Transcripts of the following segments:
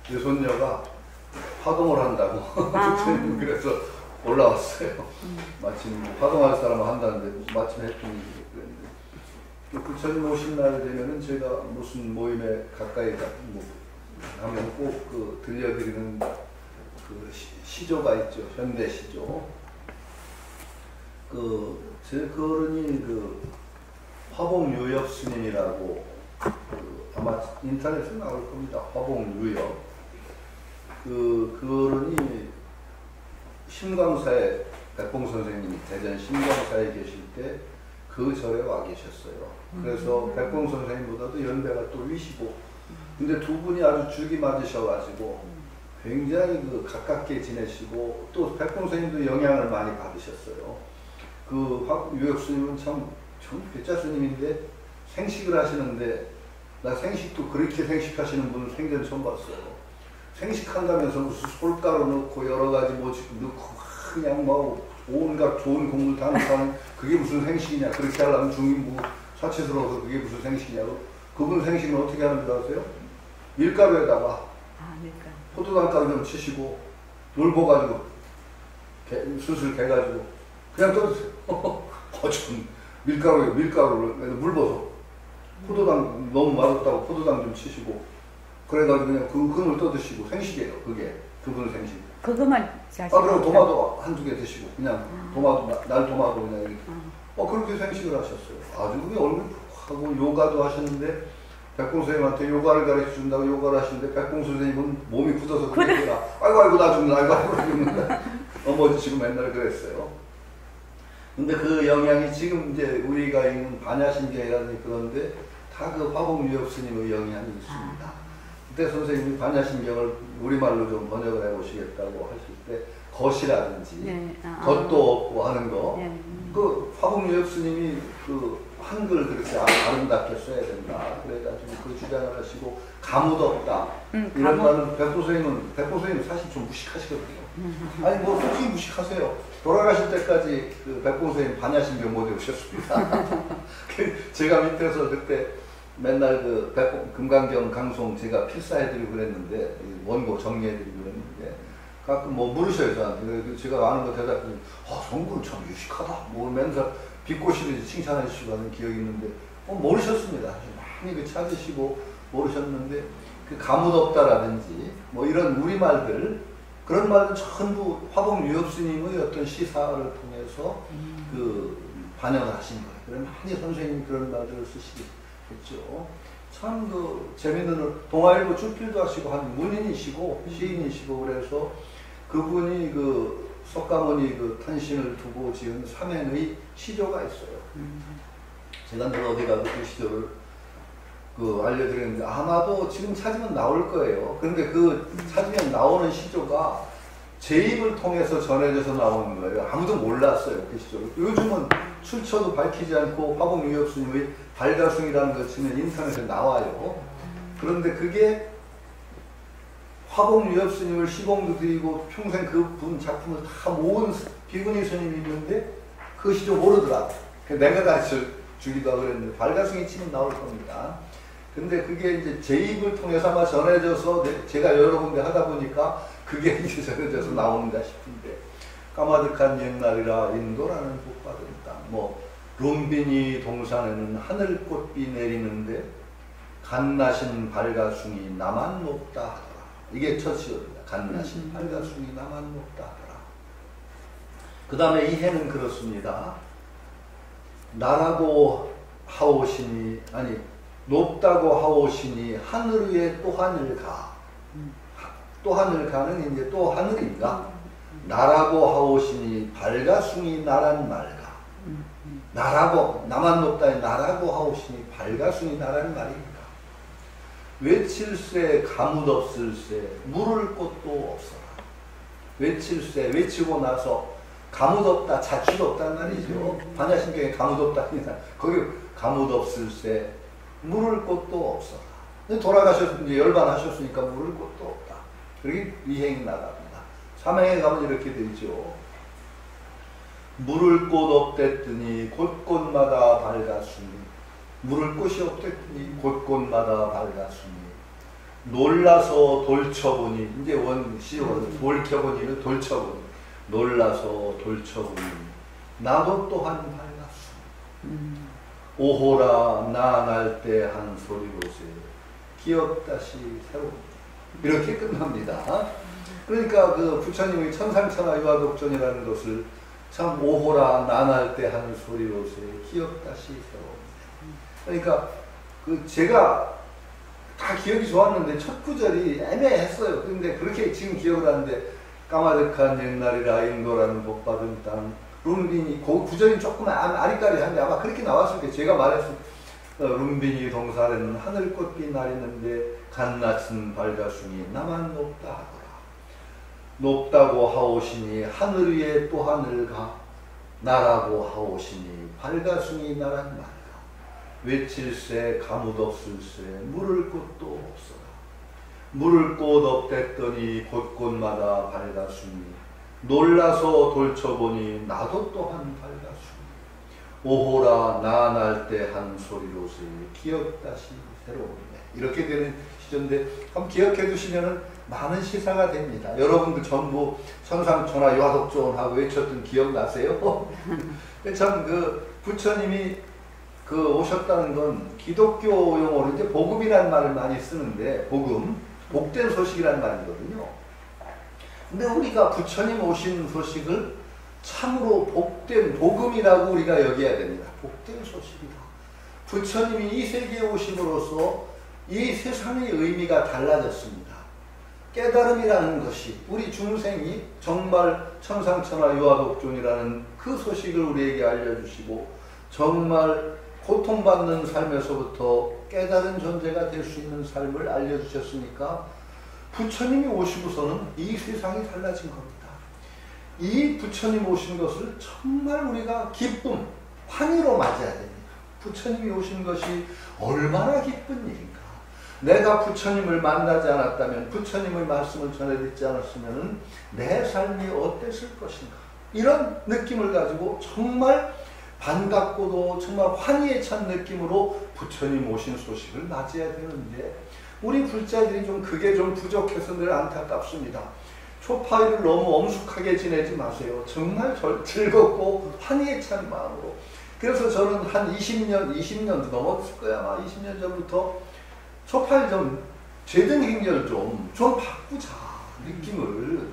제 손녀가 화동을 한다고 부처님 그래서 올라왔어요. 마침 화동할 사람은 한다는데 마침 했더니 부처님 오신 날 되면은 제가 무슨 모임에 가까이 하면 꼭 그 들려드리는 그 시조가 있죠. 현대 시조. 제 어른이 화봉유엽 스님이라고 아마 인터넷에 나올 겁니다. 화봉유엽. 그 어른이 심광사에 백봉 선생님이 대전 심광사에 계실 때 그 절에 와 계셨어요. 그래서 백봉 선생님보다도 연배가 또 위시고, 근데 두 분이 아주 죽이 맞으셔가지고 굉장히 가깝게 지내시고, 또 백봉 선생님도 영향을 많이 받으셨어요. 유엽 스님은 참 괴짜 스님인데 생식을 하시는데, 나 생식도 그렇게 생식하시는 분을 생전 처음 봤어요. 생식한다면서 무슨 솔가루 넣고 여러 가지 뭐 넣고 그냥 뭐 온갖 좋은 곡물 다 넣고 그게 무슨 생식이냐. 그렇게 하려면 중인부 사치스러워서 그게 무슨 생식이냐고. 그분 생식은 어떻게 하는 줄 아세요? 밀가루에다가 포도당가루 좀 치시고 물 부어가지고 수술 개가지고 그냥 떠드세요. 좀 밀가루를 물 부어서 포도당 너무 맛없다고 포도당 좀 치시고 그래가지고 그냥 그걸 떠드시고 생식이에요. 그게 그분의 생식. 그것만 그리고 도마도 한두 개 드시고 그냥 날 도마도 그냥 이렇게 그렇게 생식을 하셨어요. 아주 그게 얼굴 하고 요가도 하셨는데 백봉 선생님한테 요가를 가르쳐 준다고 요가를 하시는데 백봉 선생님은 몸이 굳어서 그러니까 아이고 나 죽는다 아이고 죽는다 넘어지시고 맨날 그랬어요. 근데 그 영향이 지금 이제 우리가 읽는 반야신경이라는 그런데 다 그 화봉유엽 스님의 영향이 있습니다. 그때 선생님이 반야신경을 우리말로 좀 번역을 해보시겠다고 하실 때 것이라든지 겉도 없고 하는 거 그 화봉유엽 스님이 한글 그렇게 아름답게 써야 된다. 그래가지고 그 주장을 하시고 가무도 없다. 이런 말은 백보 선생님 사실 좀 무식하시거든요. 아니 뭐 솔직히 무식하세요. 돌아가실 때까지 백보 선생님 반야신경 못 외우셨습니다. 제가 밑에서 그때 맨날 금강경 강송 제가 필사해드리고 그랬는데 원고 정리해드리고 그랬는데 가끔 뭐 물으셔요 저한테. 제가 아는 거 대답해 성구는 참 유식하다 뭐 맨날 비꼬시듯이 칭찬해 주시고 하는 기억이 있는데 모르셨습니다. 많이 찾으시고 모르셨는데 가무덥다라든지 뭐 이런 우리말들 그런 말은 전부 화봉유엽 스님의 어떤 시사를 통해서 반영을 하신 거예요. 그럼 많이 선생님이 그런 말들을 쓰시겠죠. 참 재밌는 동아일보 출필도 하시고 한 문인이시고 시인이시고 그래서 그분이 석가모니 탄신을 두고 지은 삼행의 시조가 있어요. 제가 어디 가서 그 시조를 알려드렸는데 아마도 지금 찾으면 나올 거예요. 그런데 찾으면 나오는 시조가 제 입을 통해서 전해져서 나오는 거예요. 아무도 몰랐어요. 그 시조를. 요즘은 출처도 밝히지 않고 화봉유엽 스님의 발가숭이라는 거 치면 인터넷에 나와요. 그런데 그게 화봉유엽 스님을 시봉도 드리고 평생 그분 작품을 다 모은 비구니 스님이 있는데 그 시조 모르더라. 내가 가르쳐 주기도 하고 그랬는데 발가숭이 치면 나올 겁니다. 근데 그게 이제 제 입을 통해서 아마 전해져서 제가 여러 군데 하다 보니까 그게 이제 전해져서 나오는가 싶은데 까마득한 옛날이라 인도라는 복받은 땅 룸비니 동산에는 하늘꽃비 내리는데 갓나신 발가숭이 나만 높다 하더라. 이게 첫 시입니다. 갓나신 발가숭이 나만 높다 하더라. 그 다음에 이 해는 그렇습니다. 나라고 하오시니 높다고 하오시니 하늘 위에 또 하늘 가. 또 하늘 가는 이제 또 하늘인가? 나라고 하오시니 발가숭이 나란 말가. 나라고 나만 높다니 나라고 하오시니 발가숭이 나란 말인가. 외칠세 가뭇없을세 물을 곳도 없어라. 외칠세 외치고 나서 가뭇없다 자취없다는 말이죠. 반야신경에 가뭇없다니까 거기 가뭇없을세 물을 곳도 없어라. 돌아가셨으니 열반하셨으니까 물을 곳도 없다. 그렇게 이행이 나갑니다. 삼행에 가면 이렇게 되죠. 물을 곳 없댔더니 곳곳마다 발가숭이 물을 곳이 없댔더니 곳곳마다 발가숭이 놀라서 돌쳐보니, 이제 시어는 돌켜보니는 돌쳐보니, 놀라서 돌쳐보니 나도 또한 밝았소. 오호라 나 날 때 한 소리로세 기억다시 새로. 이렇게 끝납니다. 그러니까 그 부처님의 천상천하 유화독존이라는 것을 참 오호라 나 날 때 한 소리로세 기억다시 새로. 그러니까 그 제가 다 기억이 좋았는데 첫 구절이 애매했어요. 근데 그렇게 지금 기억을 하는데 까마득한 옛날이라 인도라는 복받은 땅 룸빈이 그 구절이 조금 아리까리한데 아마 그렇게 나왔을 때 제가 말했을 룸빈이 동산에는 하늘꽃빛 나리는데 갓낯은 밝아순이 나만 높다 하더라. 높다고 하오시니 하늘 위에 또 하늘 가 나라고 하오시니 밝아순이 나란 말이라. 외칠새 가뭇 없을새 물을 곳도 없어라. 물을 곳 없댔더니 곳곳마다 밝아순이 놀라서 돌쳐보니 나도 또한 밝아순이 오호라 나 날 때 한 소리로세 기억다시 새로우네. 이렇게 되는 시조인데 한번 기억해 두시면 많은 시사가 됩니다. 여러분들 전부 천상천하 유화독존하고 외쳤던 기억나세요? 참 그 부처님이 그 오셨다는 건 기독교 용어로 이제 복음이라는 말을 많이 쓰는데 복음, 복된 소식이라는 말이거든요. 근데 우리가 부처님 오신 소식을 참으로 복된 복음이라고 우리가 여겨야 됩니다. 복된 소식이다. 부처님이 이 세계에 오심으로써 이 세상의 의미가 달라졌습니다. 깨달음이라는 것이 우리 중생이 정말 천상천하 유화독존이라는 그 소식을 우리에게 알려주시고 정말 고통받는 삶에서부터 깨달은 존재가 될 수 있는 삶을 알려주셨으니까 부처님이 오시고서는 이 세상이 달라진 겁니다. 이 부처님 오신 것을 정말 우리가 기쁨, 환희로 맞아야 됩니다. 부처님이 오신 것이 얼마나 기쁜 일인가. 내가 부처님을 만나지 않았다면, 부처님의 말씀을 전해 듣지 않았으면 내 삶이 어땠을 것인가. 이런 느낌을 가지고 정말 반갑고도 정말 환희에 찬 느낌으로 부처님 오신 소식을 맞이해야 되는데 우리 불자들이 좀 그게 좀 부족해서 늘 안타깝습니다. 초파일을 너무 엄숙하게 지내지 마세요. 정말 즐겁고 환희에 찬 마음으로. 그래서 저는 한 20년도 넘었을 거야. 아마 20년 전부터 초파일 좀 제등 행렬 좀 바꾸자. 느낌을.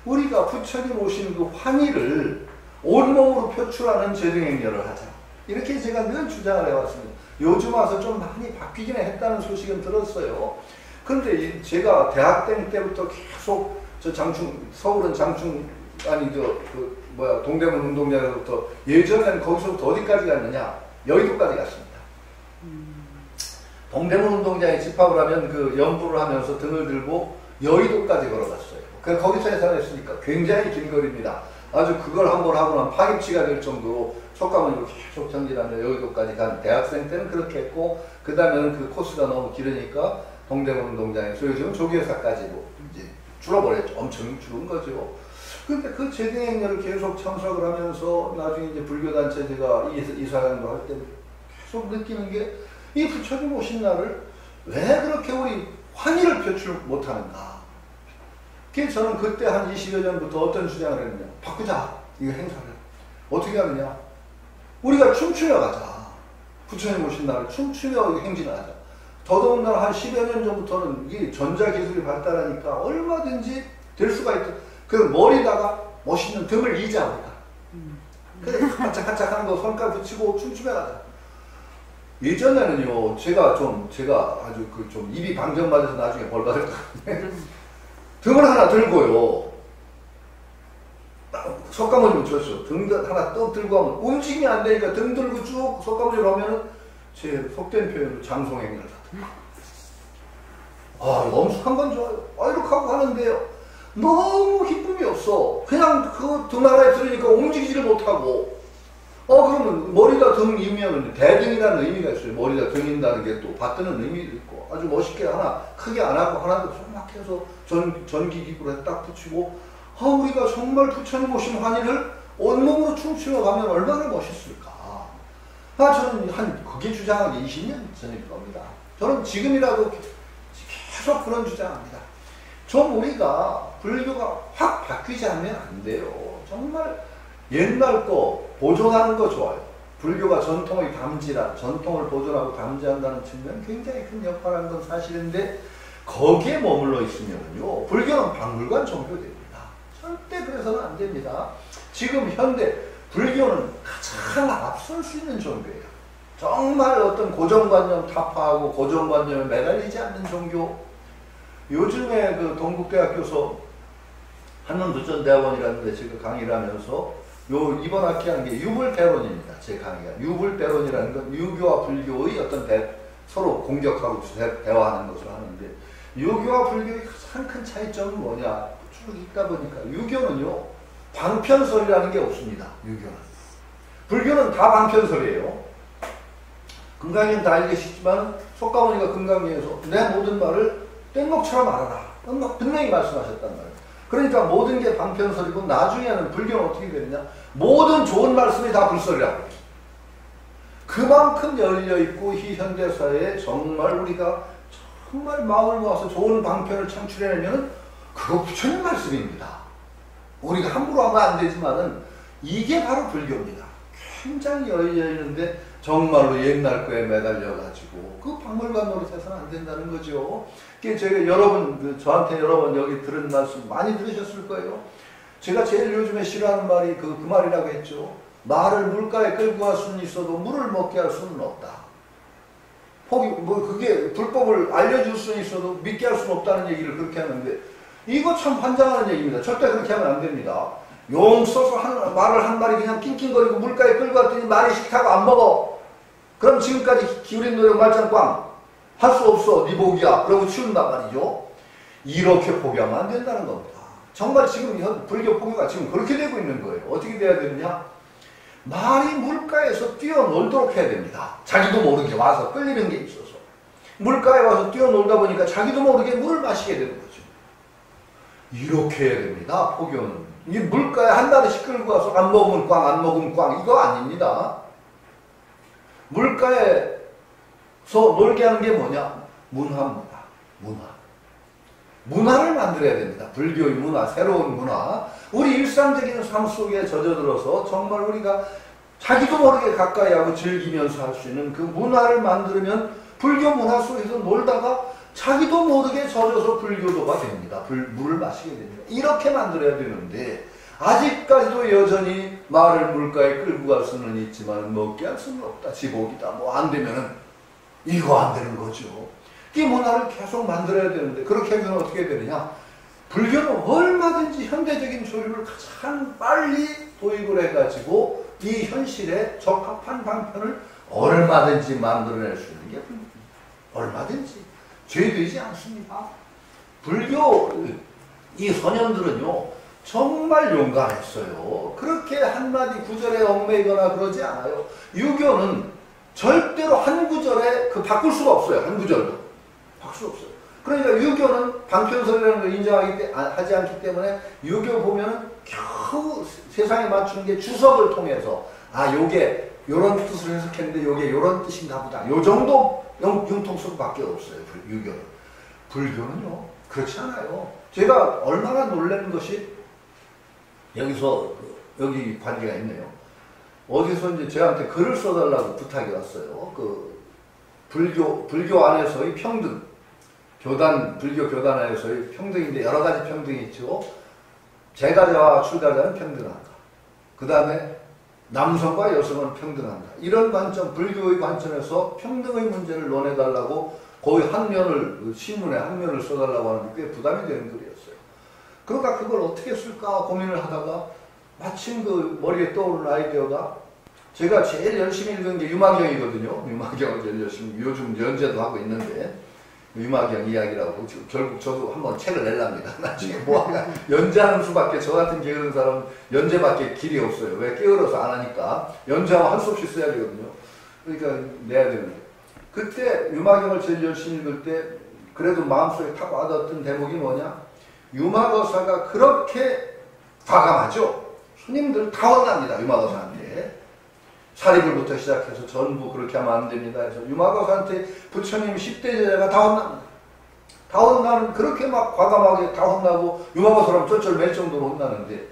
우리가 부처님 오신 그 환희를 온몸으로 표출하는 제등행렬을 하자. 이렇게 제가 늘 주장을 해왔습니다. 요즘 와서 좀 많이 바뀌긴 했다는 소식은 들었어요. 그런데 제가 대학생 때부터 계속 서울은 동대문 운동장에서부터 예전에는 거기서부터 어디까지 갔느냐? 여의도까지 갔습니다. 동대문 운동장에 집합을 하면 그 연부를 하면서 등을 들고 여의도까지 걸어갔어요. 그래서 거기서 해산했으니까 굉장히 긴 거리입니다. 아주 그걸 한번 하고 나면 파김치가 될 정도로 속감을 계속 전진하며 여의도까지 간 대학생 때는 그렇게 했고 그 다음에는 그 코스가 너무 길으니까 동대문 운동장에서 요즘은 조계사까지도 이제 줄어버렸죠. 엄청 줄은 거죠. 근데 그 제등행렬을 계속 참석을 하면서 나중에 이제 불교단체 제가 이사장도 할 때 계속 느끼는 게 이 부처님 오신 날을 왜 그렇게 우리 환희를 표출 못하는가. 그래서 저는 그때 한 20여 년부터 어떤 주장을 했느냐. 바꾸자. 이거 행사를. 어떻게 하느냐. 우리가 춤추며 가자. 부처님 오신 날을 춤추며 행진을 하자. 더더군다나 한 10여 년 전부터는 이 전자기술이 발달하니까 얼마든지 될 수가 있다. 그 머리다가 멋있는 등을 이자 우리가. 그래 반짝반짝 하는 거 손가락 붙이고 춤추며 가자. 예전에는요 제가 아주 좀 입이 방정 맞아서 나중에 벌 받을 것 같은데 등을 하나 들고요. 석가모니 묻혔어. 등 하나 떡 들고 하면 움직임이 안 되니까 등 들고 쭉 석가모니를 하면은 제 속된 표현으로 장송행위를 하다. 엄숙한 건 좋아요. 이렇게 하고 하는데요. 너무 기쁨이 없어. 그냥 그 등 하나에 들으니까 움직이지를 못하고. 그러면 머리다 등 이면은 대등이라는 의미가 있어요. 머리다 등인다는 게 또 받드는 의미도 있고 아주 멋있게 하나 크게 안 하고 하나도 막 해서 전기기구로 딱 붙이고 우리가 정말 부처님 오신 환희를 온몸으로 춤추며 가면 얼마나 멋있을까. 저는 그게 주장한 게 20년 전일 겁니다. 저는 지금이라도 계속 그런 주장합니다. 좀 우리가 불교가 확 바뀌지 않으면 안 돼요. 정말 옛날 거 보존하는 거 좋아요. 불교가 전통을 보존하고 담지한다는 측면 굉장히 큰 역할을 하는 건 사실인데 거기에 머물러 있으면요 불교는 박물관 종교됩니다. 절대 그래서는 안 됩니다. 지금 현대 불교는 가장 앞설 수 있는 종교예요. 정말 어떤 고정관념 타파하고 고정관념에 매달리지 않는 종교. 요즘에 그 동국대학교에서 한문부전대학원이라는 데 제가 강의를 하면서 이번 학기 하는 게 유불대론입니다. 제 강의가. 유불대론이라는 건 유교와 불교의 어떤 서로 공격하고 대화하는 것을 하는데 유교와 불교의 가장 큰 차이점은 뭐냐? 쭉 읽다 보니까 유교는요 방편설이라는 게 없습니다. 유교는. 불교는 다 방편설이에요. 금강경 다 알겠지만 석가모니가 금강경에서 내 모든 말을 땡목처럼 알아라. 분명히 말씀하셨단 말이에요. 그러니까 모든 게 방편설이고 나중에는 불교는 어떻게 되느냐? 모든 좋은 말씀이 다 불설이라고. 그만큼 열려있고 이 현대사회에 정말 우리가 정말 마음을 모아서 좋은 방편을 창출해내면 그거 부처님 말씀입니다. 우리가 함부로 하면 안 되지만은 이게 바로 불교입니다. 굉장히 열려있는데 정말로 옛날 거에 매달려가지고 그 박물관 노릇해서는 안 된다는 거죠. 제가 저한테 여러 번 여기 들은 말씀 많이 들으셨을 거예요. 제가 제일 요즘에 싫어하는 말이 그 말이라고 했죠. 말을 물가에 끌고 갈 수는 있어도 물을 먹게 할 수는 없다. 그게 불법을 알려줄 수는 있어도 믿게 할 수는 없다는 얘기를 그렇게 하는데 이거 참 환장하는 얘기입니다. 절대 그렇게 하면 안 됩니다. 용 써서 말을 한 마리 그냥 낑낑거리고 물가에 끌고 갔더니 말이 싫다고 안 먹어. 그럼 지금까지 기울인 노력 말짱꽝 할 수 없어 네 복이야 그러고 치운단 말이죠. 이렇게 포기하면 안 된다는 겁니다. 정말 지금 불교 포교가 지금 그렇게 되고 있는 거예요. 어떻게 돼야 되느냐? 말이 물가에서 뛰어놀도록 해야 됩니다. 자기도 모르게 와서 끌리는 게 있어서 물가에 와서 뛰어놀다 보니까 자기도 모르게 물을 마시게 되는 거죠. 이렇게 해야 됩니다. 포교는. 이 물가에 한 마리씩 끌고 가서 안 먹으면 꽝, 안 먹으면 꽝 이거 아닙니다. 물가에서 놀게 하는 게 뭐냐? 문화입니다. 문화를 만들어야 됩니다. 불교의 문화, 새로운 문화. 우리 일상적인 삶 속에 젖어들어서 정말 우리가 자기도 모르게 가까이 하고 즐기면서 할 수 있는 그 문화를 만들면 불교 문화 속에서 놀다가 자기도 모르게 젖어서 불교도가 됩니다. 물을 마시게 됩니다. 이렇게 만들어야 되는데 아직까지도 여전히 말을 물가에 끌고 갈 수는 있지만 먹게 할 수는 없다. 지복이다. 뭐 안 되면은 이거 안 되는 거죠. 이 문화를 계속 만들어야 되는데 그렇게 하면 어떻게 되느냐? 불교는 얼마든지 현대적인 조류를 가장 빨리 도입을 해가지고 이 현실에 적합한 방편을 얼마든지 만들어낼 수 있는 게 불교입니다. 얼마든지. 죄되지 않습니다. 불교 이 선현들은요 정말 용감했어요. 그렇게 한마디 구절에 얽매이거나 그러지 않아요. 유교는 절대로 한 구절에 바꿀 수가 없어요. 한 구절도 바꿀 수 없어요. 그러니까 유교는 방편설이라는 걸 인정하지 않기 때문에 유교 보면은 겨우 세상에 맞추는 게 주석을 통해서 요게 요런 뜻을 해석했는데 요게 요런 뜻인가 보다. 요 정도 융통성밖에 없어요. 유교는. 불교는요 그렇지 않아요. 제가 얼마나 놀라는 것이 여기 관계가 있네요. 어디서 이제 저한테 글을 써달라고 부탁이 왔어요. 불교 안에서의 평등. 불교 교단 안에서의 평등인데 여러 가지 평등이 있죠. 재가자와 출가자는 평등한가. 그 다음에 남성과 여성은 평등한가. 이런 관점, 불교의 관점에서 평등의 문제를 논해달라고 거의 신문에 한 면을 써달라고 하는데 꽤 부담이 되는 글이었어요. 그러니까 그걸 어떻게 쓸까 고민을 하다가 마침 머리에 떠오른 아이디어가 제가 제일 열심히 읽은 게 유마경이거든요. 유마경을 제일 열심히 요즘 연재도 하고 있는데 유마경 이야기라고 결국 저도 한번 책을 낼랍니다. 나중에 연재하는 수밖에 저 같은 게으른 사람은 연재밖에 길이 없어요. 왜? 게으러서 안 하니까 연재하면 할 수 없이 써야 되거든요. 그러니까 내야 되는데 그때 유마경을 제일 열심히 읽을 때 그래도 마음속에 탁 와닿았던 대목이 뭐냐? 유마거사가 그렇게 과감하죠. 스님들 다 혼납니다. 유마거사한테. 사리불부터 시작해서 전부 그렇게 하면 안 됩니다. 해서 유마거사한테 부처님 10대 제자가 다 다 혼나는, 그렇게 막 과감하게 다 혼나고 유마거사라면 쩔쩔 맬 정도로 혼나는데,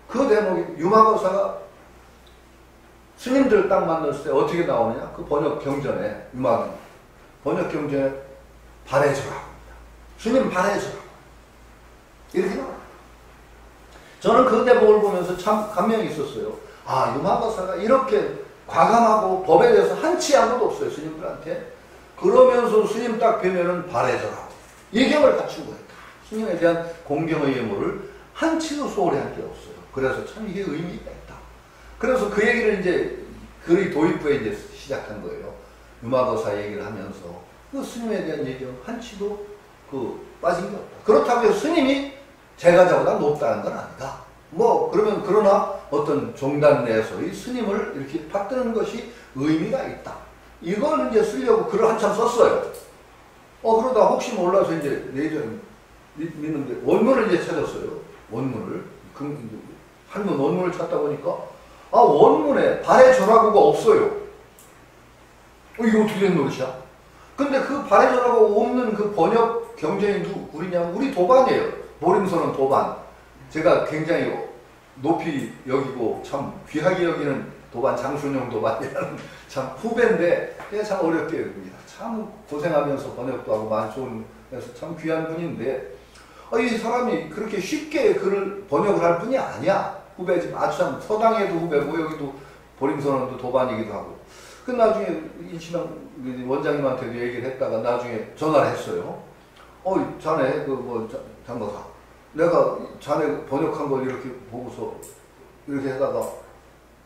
그 대목이 유마거사가 스님들 딱 만났을 때 어떻게 나오느냐? 그 번역 경전에, 유마경 번역 경전에 발해주라. 스님 발해주라. 이렇게 나와요. 저는 그 대목을 보면서 참 감명이 있었어요. 아, 유마거사가 이렇게 과감하고 법에 대해서 한치 아무도 없어요, 스님들한테. 그러면서 스님 딱 뵈면은 발해줘라. 예경을 갖춘 거예요. 스님에 대한 공경의 예물을 한치도 소홀히 한 게 없어요. 그래서 참 이게 의미가 있다. 그래서 그 얘기를 이제 글의 도입부에 이제 시작한 거예요. 유마거사 얘기를 하면서 그 스님에 대한 예경 한치도 빠진 게 없다. 그렇다고 해서 스님이 제가자보다 높다는 건 아니다. 뭐 그러면 그러나 어떤 종단 내에서의 스님을 이렇게 받드는 것이 의미가 있다. 이걸 이제 쓰려고 글을 한참 썼어요. 그러다 혹시 몰라서 이제 믿는데 원문을 이제 찾았어요. 원문을. 한문 원문을 찾다 보니까 원문에 발해전화구가 없어요. 이거 어떻게 된 노릇이야? 근데 그 발해전화구가 없는 그 번역 경전이 누구냐면 우리 도반이에요. 모림선은 도반. 제가 굉장히 높이 여기고 참 귀하게 여기는 도반, 장순영 도반이라는 참 후배인데 참 어렵게 여깁니다. 참 고생하면서 번역도 하고 만촌에서 참 귀한 분인데 이 사람이 그렇게 쉽게 글을 번역을 할 분이 아니야. 후배지. 아주 참 서당에도 후배고 여기도 보림선언도 도반이기도 하고. 그 나중에 이신영 원장님한테도 얘기를 했다가 나중에 전화를 했어요. 자네 장거사, 내가 자네 번역한 걸 이렇게 보고서 이렇게 하다가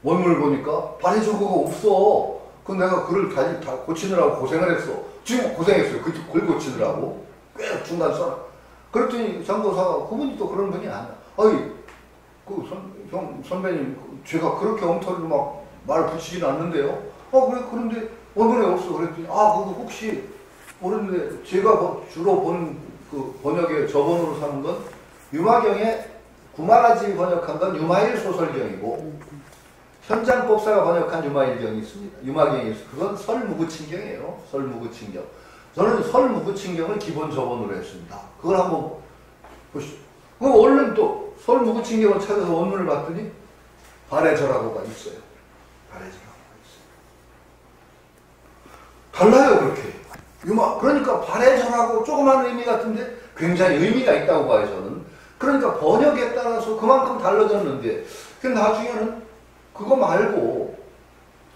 원문을 보니까 발해조거가 없어. 그 내가 글을 다 고치느라고 고생을 했어. 지금 고생했어요. 글 고치느라고 꽤 중간 써라. 그랬더니 장거사가 그분이 또 그런 분이 아니야. 선배님, 제가 그렇게 엉터리로 막 말 붙이진 않는데요. 그런데 원문에 없어. 그랬더니 그거 혹시 모르는데 제가 주로 본 그 번역의 저번으로 사는 건 유마경에 구마라지 번역한 건 유마일 소설경이고 현장법사가 번역한 유마일경이 있습니다. 유마경이 있습니다. 그건 설무구친경이에요. 설무구친경. 저는 설무구친경을 기본 저번으로 했습니다. 그걸 한번 보시죠. 그럼 얼른 또 설무구친경을 찾아서 원문을 봤더니 발해절하고가 있어요. 발해절하고가 있어요. 달라요, 그렇게. 그러니까 발해절하고 조그만 의미 같은데 굉장히 의미가 있다고 봐요, 저는. 그러니까 번역에 따라서 그만큼 달라졌는데, 나중에는 그거 말고,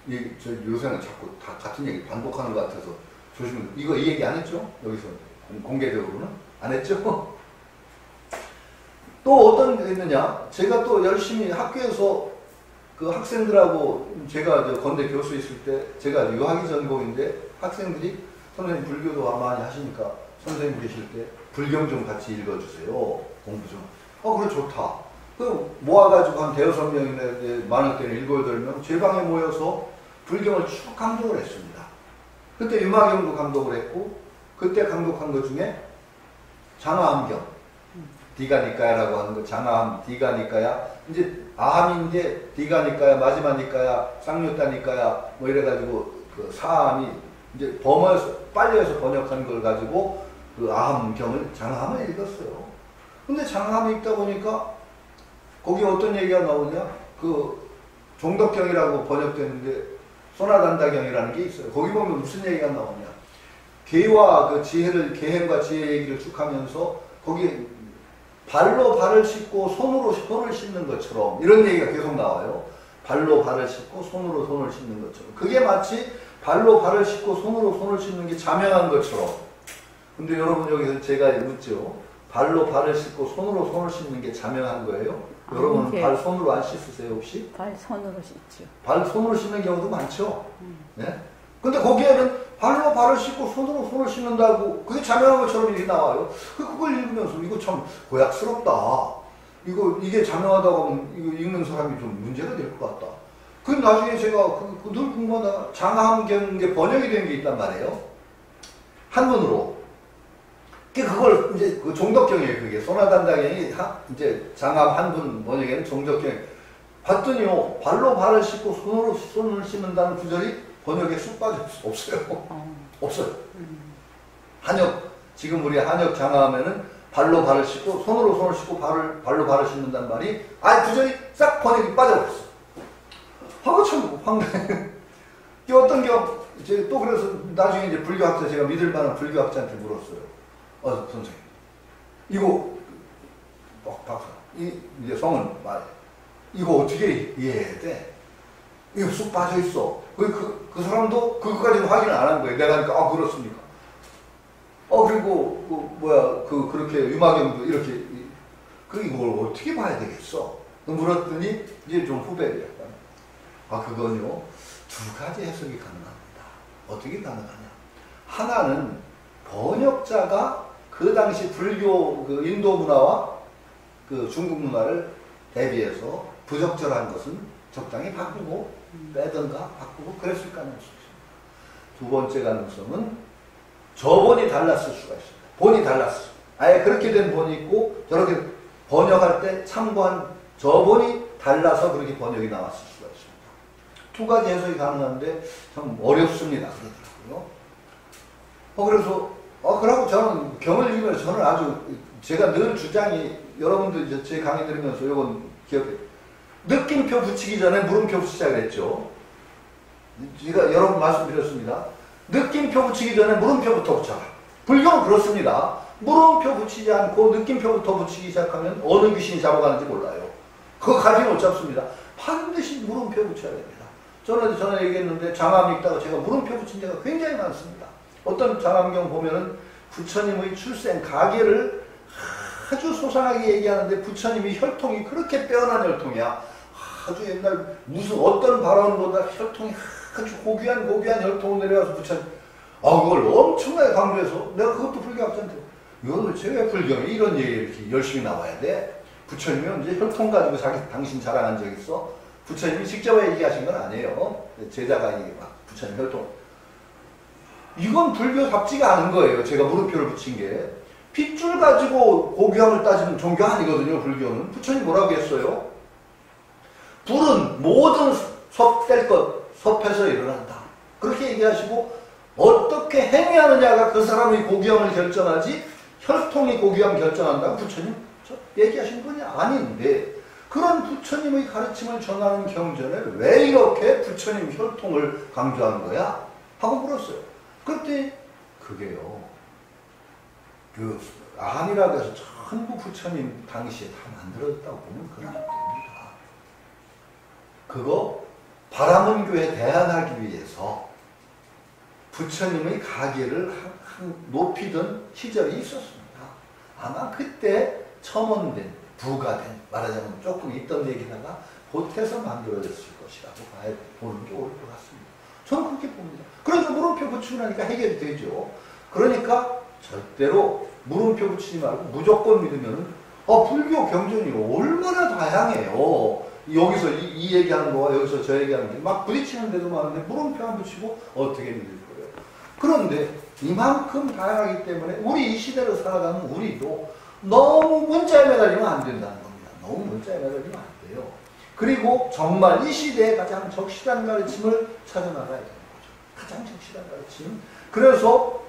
요새는 자꾸 다 같은 얘기 반복하는 것 같아서 조심해. 이 얘기 안 했죠? 여기서. 공개적으로는? 안 했죠? 또 어떤 게 있느냐? 제가 또 열심히 학교에서 그 학생들하고 제가 건대 교수 있을 때 제가 유학이 전공인데 학생들이 선생님 불교도 많이 하시니까 선생님 계실 때 불경 좀 같이 읽어주세요. 공부 좀. 그래 좋다. 그 모아가지고 한 대여섯 명이나 많을 때는 7, 8명 제 방에 모여서 불경을 쭉 강독을 했습니다. 그때 유마경도 강독을 했고 그때 강독한 것 중에 장아함경, 디가니까야라고 하는 거, 장아함, 디가니까야, 이제 아함인데 디가니까야, 마지막니까야, 쌍유따니까야 뭐 이래가지고 그 사함이 이제 빨리해서 번역한 걸 가지고 그 아함경을 장아함을 읽었어요. 근데 장아함을 읽다 보니까 거기 어떤 얘기가 나오냐? 그 종덕경이라고 번역되는데 소나단다경이라는 게 있어요. 거기 보면 무슨 얘기가 나오냐? 계와 그 지혜를, 계행과 지혜 얘기를 쭉 하면서 거기 발로 발을 씻고 손으로 손을 씻는 것처럼 이런 얘기가 계속 나와요. 발로 발을 씻고 손으로 손을 씻는 것처럼. 그게 마치 발로 발을 씻고 손으로 손을 씻는 게 자명한 것처럼. 근데 여러분 여기서 제가 묻죠. 발로 발을 씻고 손으로 손을 씻는 게 자명한 거예요? 여러분 발 손으로 안 씻으세요 혹시? 발 손으로 씻죠. 발 손으로 씻는 경우도 많죠. 네? 근데 거기에는 발로 발을 씻고 손으로 손을 씻는다고 그게 자명한 것처럼 이렇게 나와요. 그걸 읽으면서 이거 참 고약스럽다. 이게 자명하다고 하면 이거 읽는 사람이 좀 문제가 될 것 같다. 그 나중에 제가 늘 궁금하다. 장아함경에 번역이 된 게 있단 말이에요. 한문으로. 그걸 이제 그 종덕경이에요. 그게 소나단다경이 이제 장암 한분 번역에는 종덕경. 봤더니요, 발로 발을 씻고 손으로 손을 씻는다는 구절이 번역에 쑥 빠질 수 없어요. 없어요. 한역 지금 우리 한역 장화하면은 발로 발을 씻고 손으로 손을 씻고 발로 발을 씻는단 말이 부전이 싹 번역이 빠져버렸어. 하고 참 황당해. 이 어떤 경우 이제 또 그래서 나중에 이제 불교학자 제가 믿을 만한 불교학자한테 물었어요. 선생님 이거 박사 이제 성은 말해. 이거 어떻게 이해해야 돼? 이거 쑥 빠져 있어. 그 사람도 그거까지 확인을 안 한 거예요. 내가 하니까 그렇습니까? 그리고 그렇게 유마경도 이렇게 이걸 어떻게 봐야 되겠어? 물었더니 이제 좀 후배를 약간 그건요 두 가지 해석이 가능합니다. 어떻게 가능하냐? 하나는 번역자가 그 당시 불교 그 인도 문화와 그 중국 문화를 대비해서 부적절한 것은 적당히 바꾸고 빼든가 바꾸고 그랬을 가능성이 있습니다. 두 번째 가능성은 저본이 달랐을 수가 있습니다. 본이 달랐어. 아예 그렇게 된 본이 있고 저렇게 번역할 때 참고한 저본이 달라서 그렇게 번역이 나왔을 수가 있습니다. 두 가지 해석이 가능한데 참 어렵습니다. 그러더라고요. 그래서 그러고 저는 경을 읽으면서 저는 아주 제가 늘 주장이 여러분들 이제 제 강의 들으면서 이건 기억해. 느낌표 붙이기 전에 물음표 붙이자 그랬죠. 제가 여러 번 말씀드렸습니다. 느낌표 붙이기 전에 물음표부터 붙여라. 불교는 그렇습니다. 물음표 붙이지 않고 느낌표부터 붙이기 시작하면 어느 귀신이 잡아가는지 몰라요. 그거 가지고 못 잡습니다. 반드시 물음표 붙여야 됩니다. 저는 전에 얘기했는데 장암 읽다가 제가 물음표 붙인 데가 굉장히 많습니다. 어떤 장암경 보면은 부처님의 출생 가계를 아주 소상하게 얘기하는데 부처님이 혈통이 그렇게 빼어난 혈통이야. 아주 옛날 무슨 어떤 발언보다 혈통이 아주 고귀한 혈통을 내려와서 부처님 그걸 엄청나게 강조해서 내가 그것도 불교학자한테 이거 도대체 왜 불교에 이런 얘기 이렇게 열심히 나와야 돼? 부처님이 이제 혈통 가지고 당신 자랑한 적 있어? 부처님이 직접 얘기하신 건 아니에요. 제자가 부처님 혈통 이건 불교답지가 않은 거예요. 제가 물음표를 붙인 게 핏줄 가지고 고귀함을 따지는 종교 아니거든요. 불교는. 부처님 뭐라고 했어요? 불은 모든 섭될 것 섭해서 일어난다. 그렇게 얘기하시고 어떻게 행위하느냐가 그 사람의 고귀함을 결정하지 혈통이 고귀함을 결정한다고 부처님 얘기하신 분이 아닌데 그런 부처님의 가르침을 전하는 경전에 왜 이렇게 부처님 혈통을 강조하는 거야? 하고 물었어요. 그때 그게요. 그 암이라고 해서 전부 부처님 당시에 다 만들어졌다고 보면 그건 안 됩니다. 그거 바라문교에 대항하기 위해서 부처님의 가계를 높이던 시절이 있었습니다. 아마 그때 첨언된, 부가된, 말하자면 조금 있던 얘기다가 보태서 만들어졌을 것이라고 보는 게 옳을 것 같습니다. 저는 그렇게 봅니다. 그러니까 물음표 붙이고 나니까 해결이 되죠. 그러니까 절대로 물음표 붙이지 말고 무조건 믿으면 불교 경전이 얼마나 다양해요. 여기서 이 얘기하는 거와 여기서 저 얘기하는 게 막 부딪히는 데도 많은데 물음표 안 붙이고 어떻게 믿을 거예요. 그런데 이만큼 다양하기 때문에 우리 이 시대로 살아가는 우리도 너무 문자에 매달리면 안 된다는 겁니다. 너무 문자에 매달리면 안 돼요. 그리고 정말 이 시대에 가장 적실한 가르침을 찾아나가야 되는 거죠. 가장 적실한 가르침. 그래서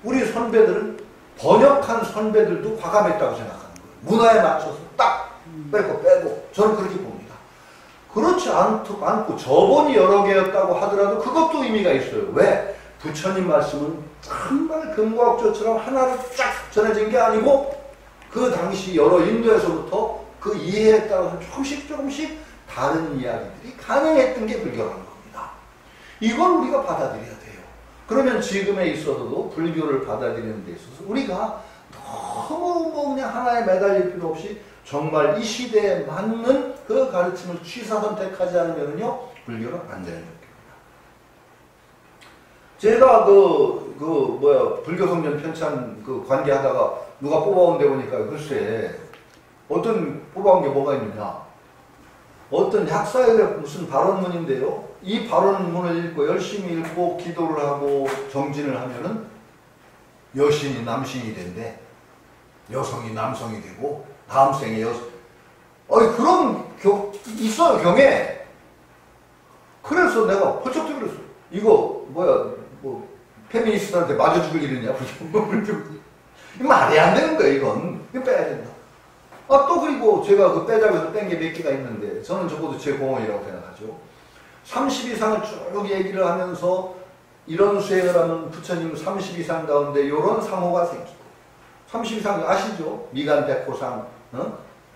우리 선배들은 번역한 선배들도 과감했다고 생각하는 거예요. 문화에 맞춰서 딱 빼고 저는 그렇게 봅니다. 그렇지 않고 저본이 여러 개였다고 하더라도 그것도 의미가 있어요. 왜? 부처님 말씀은 정말 금과옥조처럼 하나로 쫙 전해진 게 아니고 그 당시 여러 인도에서부터 그 이해에 따라서 조금씩 다른 이야기들이 가능했던 게 불교라는 겁니다. 이걸 우리가 받아들여야 돼요. 그러면 지금에 있어서도 불교를 받아들이는 데 있어서 우리가 너무 그냥 하나에 매달릴 필요 없이 정말 이 시대에 맞는 그 가르침을 취사 선택하지 않으면요 불교는 안 되는 겁니다. 제가 불교 성전 편찬 관계하다가 누가 뽑아온 데 보니까 글쎄 어떤 뽑아온 게 뭐가 있느냐. 어떤 학사의 무슨 발언문인데요. 이 발언문을 읽고 열심히 읽고 기도를 하고 정진을 하면은 여신이 남신이 된대. 여성이 남성이 되고 다음 생에 그런 있어요 경에. 그래서 내가 헐쩍 그랬어. 이거 페미니스트한테 맞아 죽을 일이냐? 말이 안 되는 거예요, 이건. 이거 빼야 된다. 아, 또 그리고 제가 그 빼자고 해서 뺀 게 몇 개가 있는데, 저는 적어도 제 공헌이라고 생각하죠. 30 이상을 쭉 얘기를 하면서 이런 수행을 하면 부처님 30 이상 가운데 이런 상호가 생기고, 30 이상 아시죠? 미간 백호상,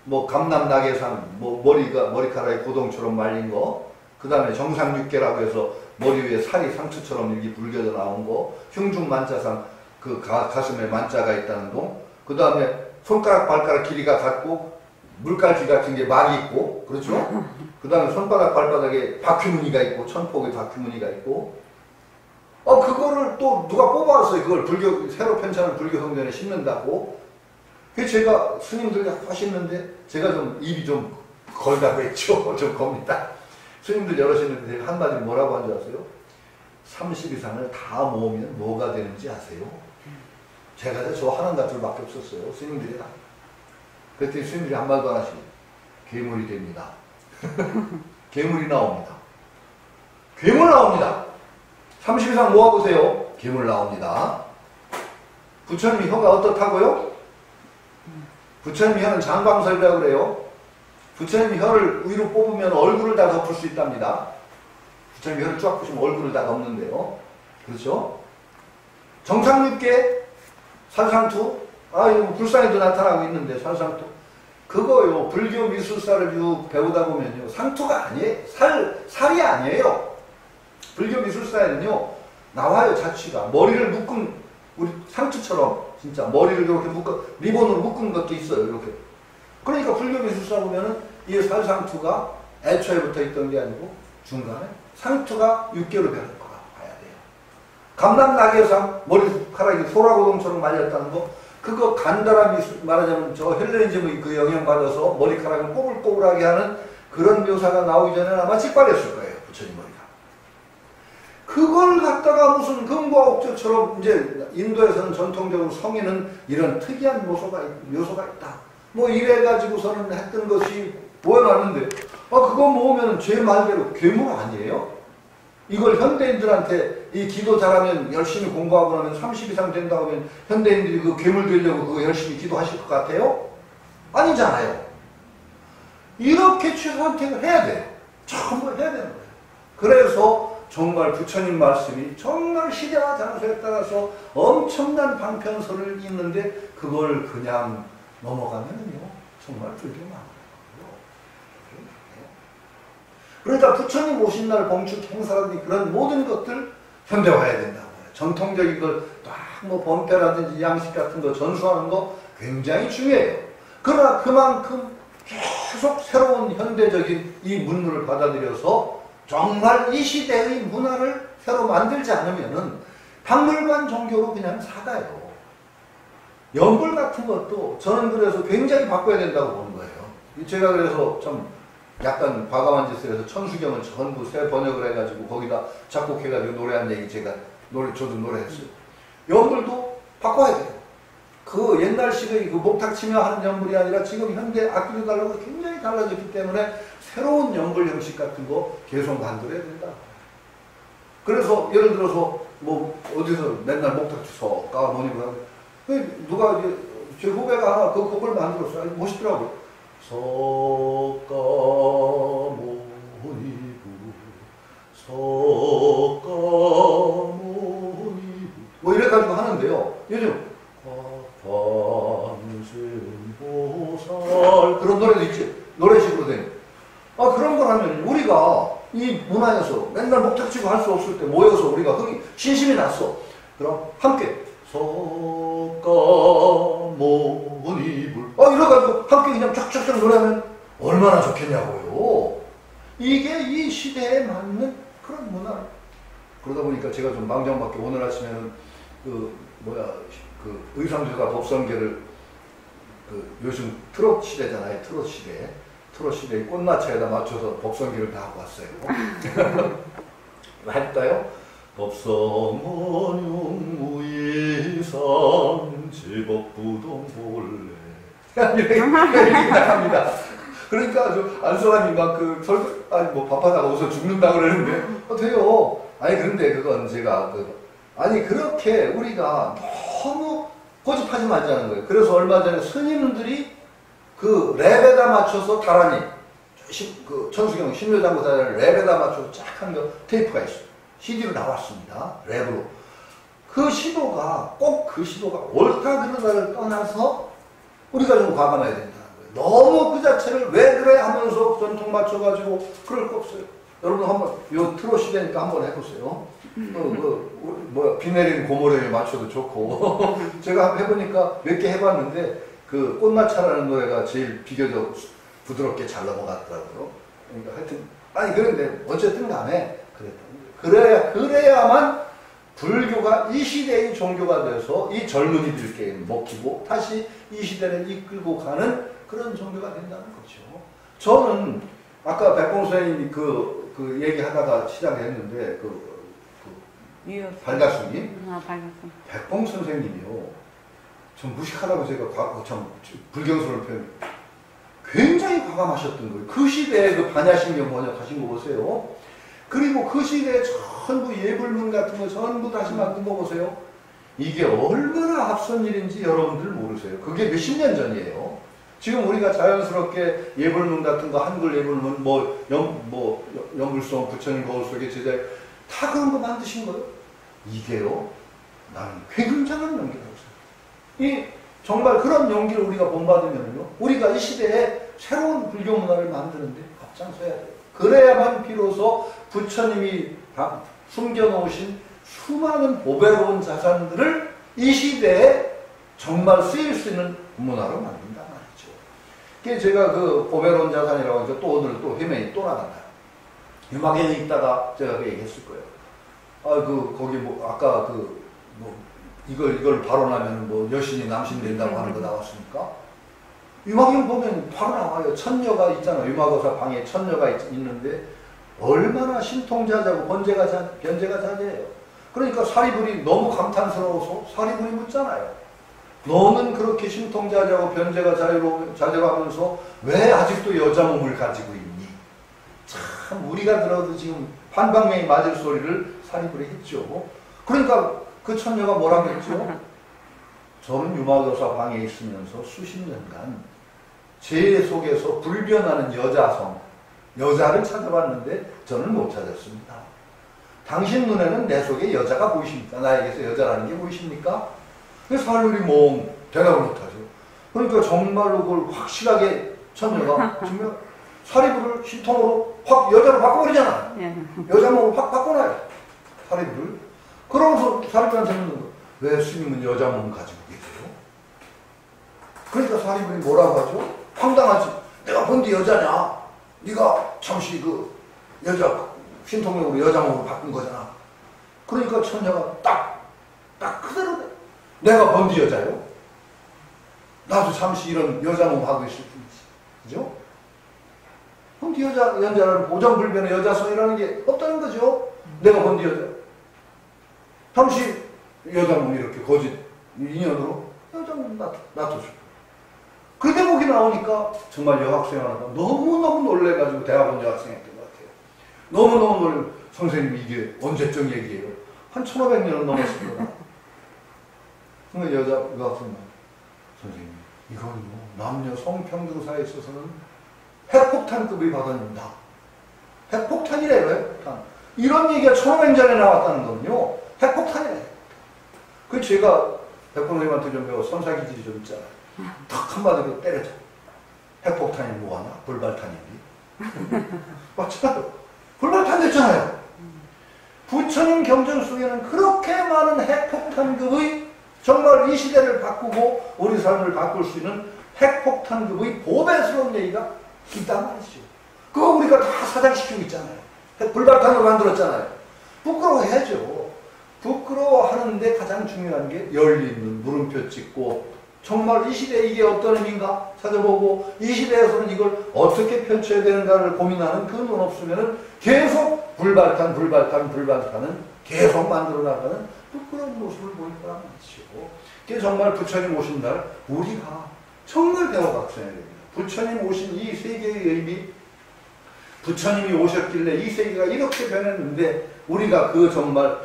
뭐 감남나계상, 뭐 머리카락이 고동처럼 말린 거, 그 다음에 정상육계라고 해서 머리 위에 살이 상투처럼 이렇게 붉어져 나온 거, 흉중만자상, 그 가슴에 만자가 있다는 동, 그 다음에 손가락 발가락 길이가 같고 물갈퀴 같은 게 막 있고, 그렇죠? 그 다음에 손바닥 발바닥에 바퀴무늬가 있고 천폭의 바퀴무늬가 있고, 그거를 또 누가 뽑아왔어요. 그걸 새로 편찬한 불교 성전에 심는다고. 그래서 제가 스님들 하시는데 제가 좀 입이 좀 걸다고 했죠. 좀 겁니다. 스님들 여러시는데 한마디로 뭐라고 한 줄 아세요? 30 이상을 다 모으면 뭐가 되는지 아세요? 제가 저 하나인가 둘밖에 없었어요. 스님들이. 그랬더니 스님들이 한마디도 안 하시고 괴물이 됩니다. 괴물이 나옵니다. 괴물 나옵니다. 30 이상 모아보세요. 괴물 나옵니다. 부처님이 혀가 어떻다고요? 부처님이 혀는 장광설이라고 그래요. 부처님이 혀를 위로 뽑으면 얼굴을 다 덮을 수 있답니다. 부처님이 혀를 쫙 보시면 얼굴을 다 덮는데요. 그렇죠? 정상육계 살상투, 이거 불상에도 나타나고 있는데 살상투. 그거요, 불교 미술사를 쭉 배우다 보면요, 상투가 아니에요. 살이 아니에요. 불교 미술사에는요, 나와요, 자취가. 머리를 묶은, 우리 상투처럼, 진짜 머리를 이렇게 리본으로 묶은 것도 있어요, 이렇게. 그러니까 불교 미술사 보면은 이 살상투가 애초에 붙어 있던 게 아니고 중간에 상투가 6개로 변할 거가 봐야 돼요. 감남나계상, 머리카락이 소라고동처럼 말렸다는 거, 그거 간단한 미술, 말하자면 저 헬레니즘의 그 영향 받아서 머리카락을 꼬불꼬불하게 하는 그런 묘사가 나오기 전에는 아마 직발했을 거예요, 부처님 머리가. 그걸 갖다가 무슨 금과 옥조처럼 이제 인도에서는 전통적으로 성에는 이런 특이한 묘소가 있다. 뭐 이래가지고서는 했던 것이 보여놨는데, 그거 모으면 제 말대로 괴물 아니에요? 이걸 현대인들한테 이 기도 잘하면 열심히 공부하고 나면 30 이상 된다고 하면 현대인들이 그 괴물 되려고 그거 열심히 기도하실 것 같아요? 아니잖아요. 이렇게 취선택을 해야 돼요. 전부 해야 되는 거예요. 그래서 정말 부처님 말씀이 정말 시대와 장소에 따라서 엄청난 방편서를 읽는데 그걸 그냥 넘어가면요 정말 불교만 하는 거예요. 그러니까 부처님 오신 날 봉축 행사라든지 그런 모든 것들 현대화해야 된다고 해요. 전통적인 걸 딱 뭐 번패라든지 양식 같은 거 전수하는 거 굉장히 중요해요. 그러나 그만큼 계속 새로운 현대적인 이 문물을 받아들여서 정말 이 시대의 문화를 새로 만들지 않으면은 박물관 종교로 그냥 사가요. 연불 같은 것도 저는 그래서 굉장히 바꿔야 된다고 보는 거예요. 제가 그래서 좀 약간 과감한 짓을 해서 천수경을 전부 새 번역을 해가지고 거기다 작곡해가지고 노래한 얘기 저도 노래했어요. 연불도 바꿔야 돼요. 그 옛날식의 그 목탁치며 하는 연불이 아니라 지금 현대 악기도 달라고 굉장히 달라졌기 때문에 새로운 연불 형식 같은 거 계속 만들어야 된다. 그래서 예를 들어서 뭐 어디서 맨날 목탁치서 까모니고 하고 누가 이제 제 후배가 하나 그 곡을 만들었어요. 아주 멋있더라고요. 석가모니부 석가모니부 뭐 이래가지고 하는데요. 요즘 관세음보살 그런 노래도 있지. 노래식으로 된 그런 걸 하면 우리가 이 문화에서 맨날 목탁치고 할 수 없을 때 모여서 우리가 흥이 신심이 났어. 그럼 함께 석가모니불 이래가지고 함께 그냥 쫙쫙쫙 노래하면 얼마나 좋겠냐고요. 이게 이 시대에 맞는 그런 문화. 그러다 보니까 제가 좀 망정밖에 오늘 아침에는 그 의상조사 법성계를 요즘 트롯 시대잖아요. 트롯 시대의 꽃나차에다 맞춰서 법성계를 다 하고 왔어요. 할까요? 법성원용무예상 제법부동볼래 이렇게 합니다. 그러니까 아주 안사람이 막 밥하다가 웃어 죽는다 그러는데 돼요. 아니 그런데 그건 제가 그렇게 우리가 너무 고집하지 말자는 거예요. 그래서 얼마 전에 스님들이 그 랩에다 맞춰서 다란히 그 천수경 신묘장구사를 랩에다 맞춰서 쫙 한 거 테이프가 있어요. CD로 나왔습니다. 랩으로. 그 시도가 꼭 그 시도가 옳다 그르다를 떠나서 우리가 좀 과감해야 된다는 거예요. 너무 그 자체를 왜 그래 하면서 전통 맞춰가지고 그럴 거 없어요. 여러분 한번 요 트롯 시대니까 한번 해보세요. 비 내리는 고모래에 맞춰도 좋고 제가 한번 해보니까 몇 개 해봤는데 그 꽃마차라는 노래가 제일 비교적 부드럽게 잘 넘어갔더라고요. 그러니까 하여튼 아니 그런데 어쨌든 간에 그래야만 불교가 이 시대의 종교가 돼서 이 젊은이들께 먹히고 다시 이 시대를 이끌고 가는 그런 종교가 된다는 거죠. 저는 아까 백봉 선생님이 그 얘기하다가 시작했는데 발가수님, 백봉 선생님이요. 전 무식하다고 제가 참 불경스러운 표현. 굉장히 과감하셨던 거예요. 그 시대에 그 반야신경 번역하신 거 보세요. 그리고 그 시대에 전부 예불문 같은 거 전부 다시 만든 거 보세요. 이게 얼마나 앞선 일인지 여러분들 모르세요. 그게 몇십 년 전이에요. 지금 우리가 자연스럽게 예불문 같은 거, 한글 예불문, 연불송, 부처님 거울 속의 제자에 다 그런 거 만드신 거예요. 이게요, 나는 굉장한 연기라고 생각해요. 정말 그런 연기를 우리가 본받으면요, 우리가 이 시대에 새로운 불교 문화를 만드는데 앞장서야 돼요. 그래야만 비로소 부처님이 숨겨놓으신 수많은 보배로운 자산들을 이 시대에 정말 쓰일 수 있는 문화로 만든다 말이죠. 그게 제가 그 보배로운 자산이라고 하니까 또 오늘 또 헤매이 또 나간다. 유막연이 있다가 제가 그 얘기했을 거예요. 거기 아까 이걸 발언하면 여신이 남신 된다고 하는 거 나왔으니까. 유막연 보면 바로 나와요. 천녀가 있잖아요. 유막의사 방에 천녀가 있는데 얼마나 신통자자고 변제가 자제예요. 그러니까 사리불이 너무 감탄스러워서 사리불이 묻잖아요. 너는 그렇게 신통자자고 변제가 자제하면서 왜 아직도 여자 몸을 가지고 있니? 참 우리가 들어도 지금 반방명이 맞을 소리를 사리불이 했죠. 그러니까 그 천녀가 뭐라고 했죠? 저는 유막여사 방에 있으면서 수십 년간 제 속에서 불변하는 여자를 찾아봤는데 저는 못 찾았습니다. 당신 눈에는 내 속에 여자가 보이십니까? 나에게서 여자라는 게 보이십니까? 그래서 사리불이 대답을 못하죠. 그러니까 정말로 그걸 확실하게 천녀가 정말 사리불을 신통으로 확 여자로 바꿔버리잖아. 여자 몸을 확 바꿔놔요. 사리불을. 그러면서 사리불한테 묻는 거예요. 왜 스님은 여자 몸을 가지고 계세요? 그러니까 사리불이 뭐라고 하죠? 황당하지. 내가 본디 여자냐? 네가 잠시 신통력으로 여자 몸을 바꾼 거잖아. 그러니까 천녀가 딱 그대로 내가 본디 여자요? 나도 잠시 이런 여자 몸 하고 있을 뿐이지. 그죠? 본디 여자라는 보정불변의 여자성이라는 게 없다는 거죠. 내가 본디 여자. 잠시 여자 몸 이렇게 거짓 인연으로 여자 몸 놔두죠. 그 대목이 나오니까 정말 여학생 하나가 너무너무 놀래가지고 대학원 여학생 했던 것 같아요. 너무너무 놀래. 선생님 이게 언제적 얘기예요? 한 1500년은 넘었을 거다. 그러니까 여학생이 선생님 이건 남녀 성평등 사회에 있어서는 핵폭탄급의 발언입니다. 핵폭탄이래요. 핵폭탄. 이런 얘기가 1500년에 나왔다는 거는요. 핵폭탄이래요. 그 제가 백범님한테 좀 배워 선사기질이 좀 있잖아요. 탁 한마디로 때려줘. 핵폭탄이 뭐하나? 불발탄이니? 맞잖아요. 불발탄 됐잖아요. 부처님 경전 속에는 그렇게 많은 핵폭탄급의 정말 이 시대를 바꾸고 우리 삶을 바꿀 수 있는 핵폭탄급의 보배스러운 얘기가 있단 말이죠. 그거 우리가 다 사장시키고 있잖아요. 불발탄으로 만들었잖아요. 부끄러워해야죠. 부끄러워하는데 가장 중요한 게 열린 눈, 물음표 찍고 정말 이 시대에 이게 어떤 의미인가 찾아보고 이 시대에서는 이걸 어떻게 펼쳐야 되는가를 고민하는 그 눈 없으면은 계속 불발탄은 계속 만들어 나가는 부끄러운 모습을 보일 거란 말이죠. 그게 정말 부처님 오신 날 우리가 정말 배워갔어야 됩니다. 부처님 오신 이 세계의 의미, 부처님이 오셨길래 이 세계가 이렇게 변했는데 우리가 정말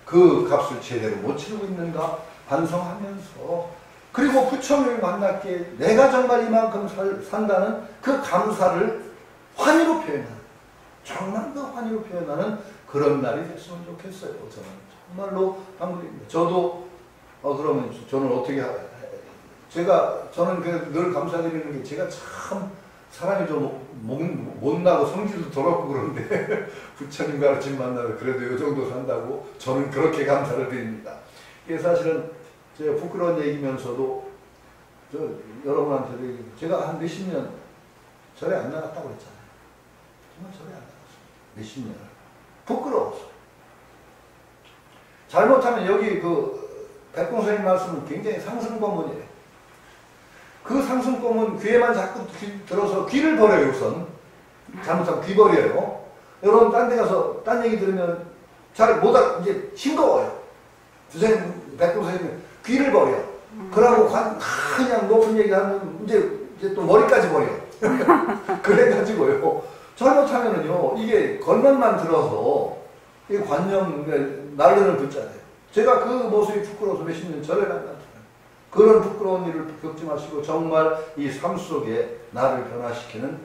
그 값을 제대로 못 치르고 있는가 반성하면서 그리고 부처님을 만났기에 내가 정말 이만큼 산다는 그 감사를 환희로 표현하는, 정말 그 환희로 표현하는 그런 날이 됐으면 좋겠어요. 저는 정말로 당부입니다. 저도 그러면 저는 어떻게 저는 늘 감사드리는 게, 제가 참 사람이 좀 못나고 성질도 더럽고 그런데 부처님 가르침 만나서 그래도 이 정도 산다고 저는 그렇게 감사를 드립니다. 이게 사실은 제가 부끄러운 얘기면서도 여러분한테도 제가 한 몇십 년 절에 안 나갔다고 했잖아요. 정말 절에 안 나갔어요. 몇십 년을. 부끄러워서. 잘못하면 여기 백공선생님 말씀은 굉장히 상승법문이에요. 그 상승법문 귀에만 자꾸 들어서 귀를 버려요, 우선. 잘못하면 귀 버려요. 여러분, 딴 데 가서 딴 얘기 들으면 잘 이제 싱거워요. 선생님, 백공선생님 귀를 버려. 그러고 그냥 높은 얘기하면 이제 또 머리까지 버려. 그래가지고요. 잘못하면은요, 이게 겉멋만 들어서 이 관념, 날르는 글자예요. 제가 그 모습이 부끄러워서 몇십 년 절에 간다. 그런 부끄러운 일을 겪지 마시고 정말 이 삶 속에 나를 변화시키는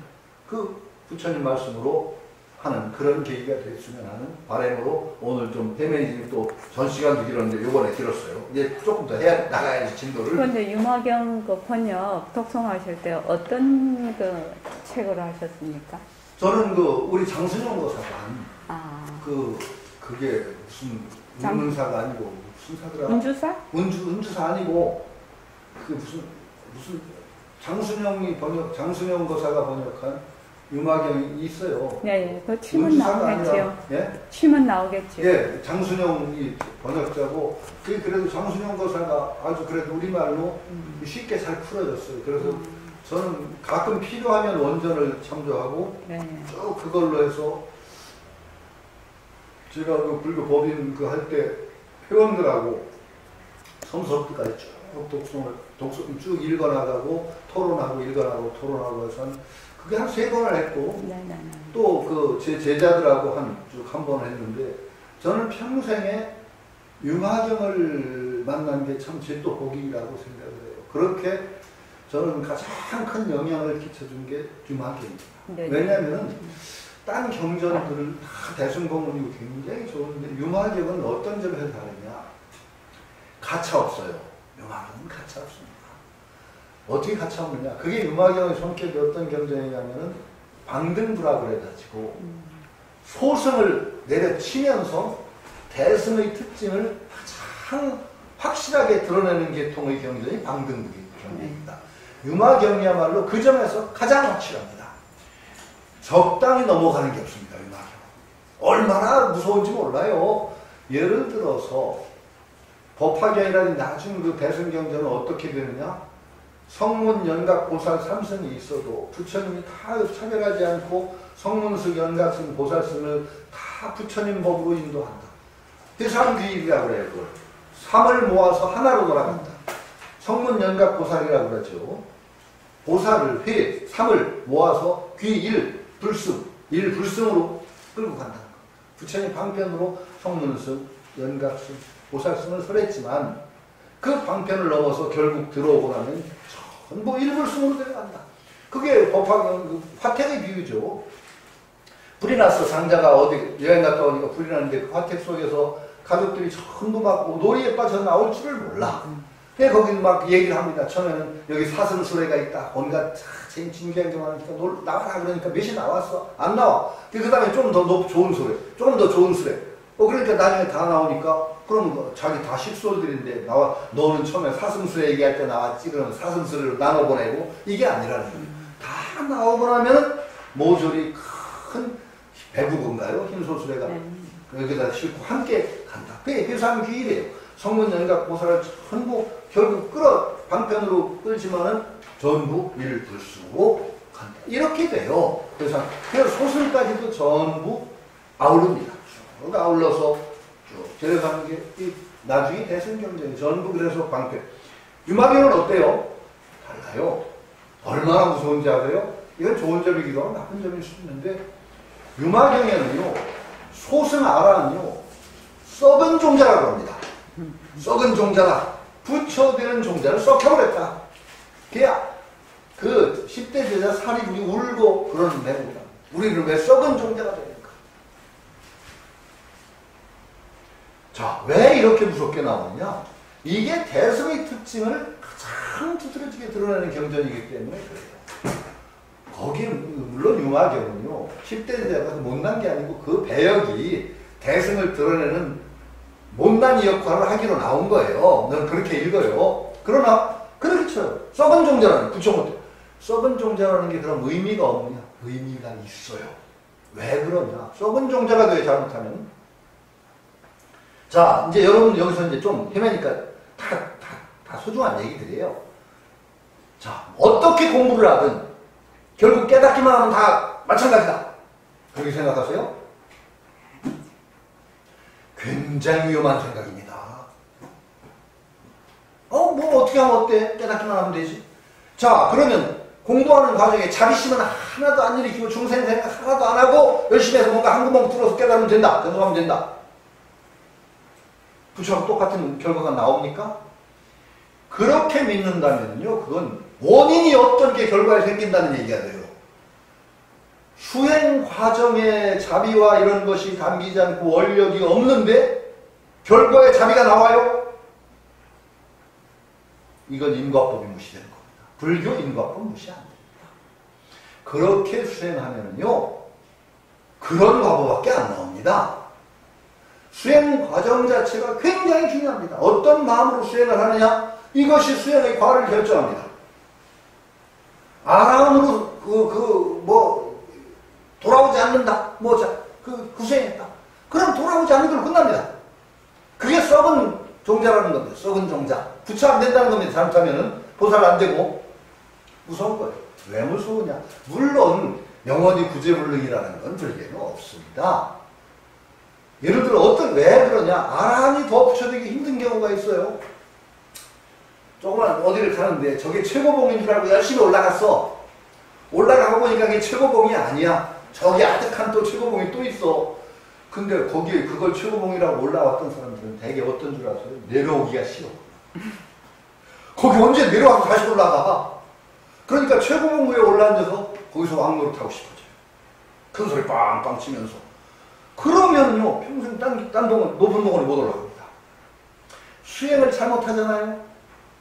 그 부처님 말씀으로 하는 그런 계기가 됐으면 하는 바람으로 오늘 좀 헤매지 또 전 시간도 길었는데 요번에 길었어요. 이제 조금 더 나가야지 진도를. 그런데 유마경 번역 독송하실 때 어떤 책으로 하셨습니까? 저는 우리 장순영 거사가 그게 무슨 문사가 아니고 무슨 사더라? 운주사? 운주사 아니고 무슨 장순영 거사가 번역한 유마경이 있어요. 예, 그 침은 나오겠지요. 예? 침은 나오겠지요. 예, 장순영이 번역자고, 그래도 장순영 거사가 아주 그래도 우리말로 쉽게 잘 풀어졌어요. 그래서 저는 가끔 필요하면 원전을 참조하고, 쭉 그걸로 해서, 제가 불교 법인 할 때 회원들하고 성서부까지 쭉 독송을 쭉 읽어나가고, 토론하고 해서 그게 한 3번을 했고, 또 제 제자들하고 한 번 했는데, 저는 평생에 유마경을 만난 게 참 제 또 복이라고 생각을 해요. 그렇게 저는 가장 큰 영향을 끼쳐준 게 유마경입니다. 왜냐하면 딴 경전들은 다 대승법문이고 굉장히 좋은데, 유마경은 어떤 점에서 다르냐? 가차 없어요. 유마경은 가차 없습니다. 어떻게 가차 없느냐? 그게 유마경의 성격이 어떤 경전이냐면은 방등부라 그래가지고 소승을 내려치면서 대승의 특징을 가장 확실하게 드러내는 계통의 경전이 방등부 경전입니다. 유마경이야말로 그 점에서 가장 확실합니다. 적당히 넘어가는 게 없습니다. 유마경. 얼마나 무서운지 몰라요. 예를 들어서 법화경이라는 나중 대승경전은 어떻게 되느냐? 성문, 연각, 보살, 삼승이 있어도 부처님이 다 차별하지 않고 성문승, 연각승, 보살승을 다 부처님 법으로 인도한다. 회삼귀일이라고 그래요. 그걸. 3을 모아서 하나로 돌아간다. 성문, 연각, 보살이라고 그러죠. 보살을 3을 모아서 귀일, 불승, 일불승으로 끌고 간다는 거. 부처님 방편으로 성문승, 연각승, 보살승을 설했지만 그 방편을 넘어서 결국 들어오고 나면 전부 일불승으로 들어간다. 그게 화택의 비유죠. 불이 났어. 장자가 여행 갔다 오니까 불이 났는데 그 화택 속에서 가족들이 전부 막 놀이에 빠져 나올 줄을 몰라. 근데 거기 막 얘기를 합니다. 처음에는 여기 사슴수레가 있다. 온갖 제일 진귀한 게 많으니까 나와라 그러니까 몇이 나왔어. 안 나와. 그 다음에 좀 더 좋은 수레. 조금 더 좋은 수레. 그러니까 나중에 다 나오니까 그럼 자기 다 식솔들인데 너는 처음에 사슴수레 얘기할 때 나왔지. 그러면 사슴수레로 나눠보내고 이게 아니라는 거예요. 다 나오고 나면 모조리 큰 배구인가요? 흰소수레가 여기다 싣고 함께 간다. 그게 회삼귀일이에요. 성문, 연각, 보살을 전부 결국 방편으로 끌지만은 전부 일불수로 간다. 이렇게 돼요. 그래서 소승까지도 전부 아우릅니다. 쭉 아울러서 쭉 데려가는 게 나중에 대승경전이 전부 그래서 방편. 유마경은 어때요? 달라요. 얼마나 무서운지 아세요? 이건 좋은 점이기도 하고 나쁜 점일 수 있는데, 유마경에는요, 소승 아라는요, 썩은 종자라고 합니다. 썩은 종자다. 부처되는 종자를 썩혀버렸다. 걔야 그 10대 제자 사리불이 울고 그러는 내용이다. 우리는 왜 썩은 종자가 되는가? 자, 왜 이렇게 무섭게 나오느냐? 이게 대승의 특징을 가장 두드러지게 드러내는 경전이기 때문에 그래요. 거기는 물론 융화경은요 10대 제자가 못난 게 아니고 그 배역이 대승을 드러내는 못난 역할을 하기로 나온 거예요. 넌 그렇게 읽어요. 그러나 그렇게 쳐요. 썩은 종자라는 부처 못해. 썩은 종자라는 게 그런 의미가 없느냐? 의미가 있어요. 왜 그러냐? 썩은 종자가 돼 잘못하면. 자, 이제 여러분 여기서 이제 좀 헤매니까 다 소중한 얘기들이에요. 자, 어떻게 공부를 하든 결국 깨닫기만 하면 다 마찬가지다. 그렇게 생각하세요? 굉장히 위험한 생각입니다. 뭐 어떻게 하면 어때? 깨닫기만 하면 되지. 자, 그러면 공부하는 과정에 자비심은 하나도 안 일으키고 중생생각 하나도 안 하고 열심히 해서 뭔가 한 구멍 뚫어서 깨달으면 된다. 그러면 된다. 부처랑 똑같은 결과가 나옵니까? 그렇게 믿는다면요, 그건 원인이 없던 게 결과에 생긴다는 얘기가 돼요. 수행 과정에 자비와 이런 것이 담기지 않고 원력이 없는데 결과에 자비가 나와요? 이건 인과법이 무시되는 겁니다. 불교 인과법 무시 안 됩니다. 그렇게 수행하면요, 그런 과보밖에 안 나옵니다. 수행 과정 자체가 굉장히 중요합니다. 어떤 마음으로 수행을 하느냐? 이것이 수행의 과를 결정합니다. 아라함으로 돌아오지 않는다. 수행했다. 그럼 돌아오지 않는 걸로 끝납니다. 그게 썩은 종자라는 겁니다. 썩은 종자. 부처 안 된다는 겁니다. 잘못하면은 보살 안 되고. 무서운 거예요. 왜 무서우냐? 물론 영원히 구제불능이라는 건 불교에는 없습니다. 예를 들어 왜 그러냐? 아라한이 더 부처되기 힘든 경우가 있어요. 조그만 어디를 가는데 저게 최고봉인 줄 알고 열심히 올라갔어. 올라가고 보니까 그게 최고봉이 아니야. 저기 아득한 또 최고봉이 또 있어. 근데 거기에 그걸 최고봉이라고 올라왔던 사람들은 되게 어떤 줄 아세요? 내려오기가 싫어. 거기 언제 내려와서 다시 올라가? 그러니까 최고봉 위에 올라앉아서 거기서 왕노릇 하고 싶어져요. 큰 소리 빵빵 치면서. 그러면요, 평생 높은 동원에 못 올라갑니다. 수행을 잘못하잖아요.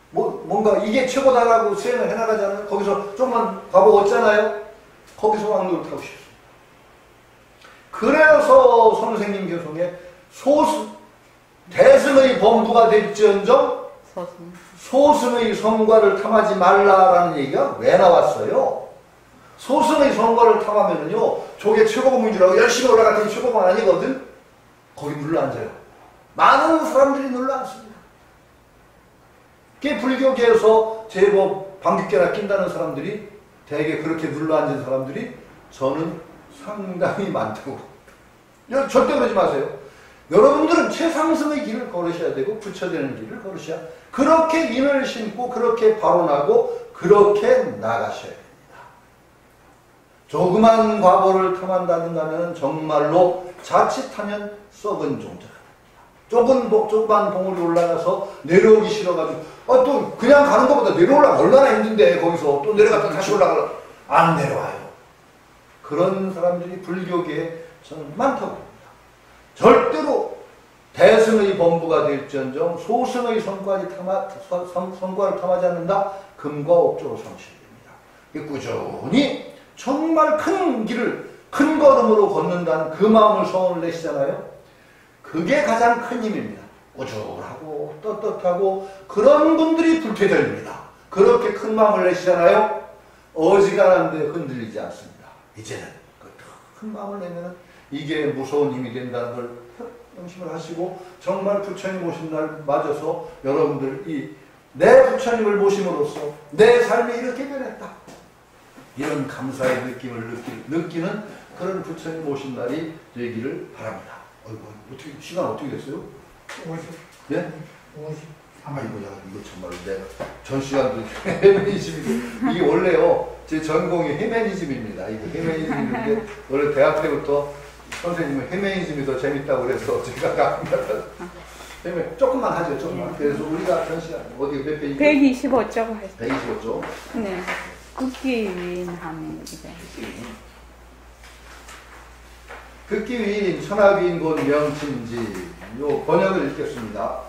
뭔가 이게 최고다라고 수행을 해나가잖아요. 거기서 조금만 과보 얻잖아요. 거기서 왕노릇 하고 싶어요. 그래서 선생님 교송에 대승의 범부가 될지언정 소승의 성과를 탐하지 말라라는 얘기가 왜 나왔어요? 소승의 성과를 탐하면은요, 저게 최고봉인 줄 알고 열심히 올라갔더니 최고봉 아니거든? 거기 눌러앉아요. 많은 사람들이 눌러앉습니다. 그게 불교계에서 제법 방귀깨나 낀다는 사람들이 되게 그렇게 눌러앉은 사람들이 저는 상당히 많다고. 절대 그러지 마세요. 여러분들은 최상승의 길을 걸으셔야 되고 부처되는 길을 걸으셔야 그렇게 인을 심고 그렇게 발언하고 그렇게 나가셔야 됩니다. 조그만 과보를 탐한다든가 하면 정말로 자칫하면 썩은 종자가 됩니다. 조그만 봉우리 올라가서 내려오기 싫어가지고 또 그냥 가는 것보다 내려오려면 얼마나 힘든데 거기서 또 내려갔다 다시 올라가려 안 내려와요. 그런 사람들이 불교계에 저는 많다고 봅니다. 절대로 대승의 범부가 될지언정 소승의 성과를 탐하지 않는다. 금과 옥조로 성실됩니다. 꾸준히 정말 큰 길을 큰 걸음으로 걷는다는 그 마음을 소원을 내시잖아요. 그게 가장 큰 힘입니다. 꾸준하고 떳떳하고 그런 분들이 불퇴절입니다. 그렇게 큰 마음을 내시잖아요. 어지간한데 흔들리지 않습니다. 이제는 그 큰 마음을 내면 이게 무서운 힘이 된다는 걸 명심을 하시고 정말 부처님 오신 날 맞아서 여러분들 내 부처님을 모심으로써 내 삶이 이렇게 변했다. 이런 감사의 느낌을 느끼는 그런 부처님 오신 날이 되기를 바랍니다. 시간 어떻게 됐어요? 50. 예? 50. 아이고야, 이거 정말로 내가 전 시간도 헤메니즘이 이게 원래요, 제 전공이 헤메니즘입니다. 이거 헤메니즘인데 원래 대학 때부터 선생님은 헤메니즘이 더 재밌다고 그래서 제가 선생님 조금만 하죠, 조금만. 그래서 우리가 전 시간 어디 몇 페이지? 125쪽 하세요. 125쪽. 네. 극기위인 하면 이제. 극기위인 천하위인 곧 명칭지. 요 번역을 읽겠습니다.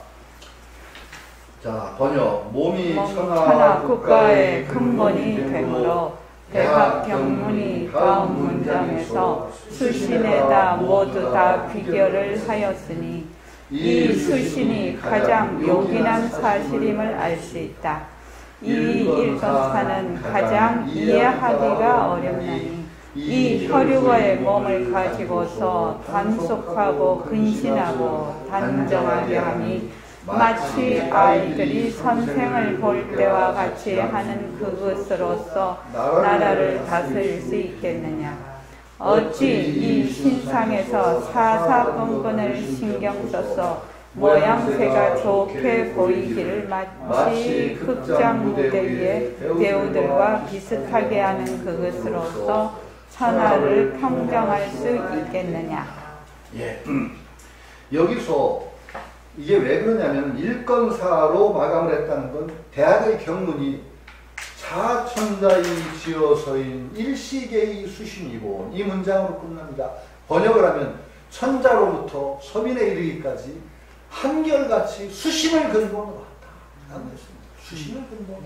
자, 번역. 몸이 천하 국가의 근본이 되므로 대학 경문이 다음 문장에서 수신에다 모두 다 비교를 하였으니 이 수신이 가장 요긴한 사실임을 알 수 있다. 이 일권사는 가장 이해하기가 어렵나니 이 혈육의 몸을 가지고서 단속하고 근신하고 단정하게 하니 마치 아이들이 선생을 볼 때와 같이 하는 그것으로서 나라를 다스릴 수 있겠느냐. 어찌 이 신상에서 사사건건을 신경 써서 모양새가 좋게 보이기를 마치 극장 무대 위에 배우들과 비슷하게 하는 그것으로서 천하를 평정할 수 있겠느냐. 예. 여기서 이게 왜 그러냐면 일건사로 마감을 했다는 건 대학의 경문이 자천자의 지어서인 일시계의 수신이고 이 문장으로 끝납니다. 번역을 하면 천자로부터 서민에 이르기까지 한결같이 수신을 근본으로 한다. 라고 했습니다. 수신을 근본으로.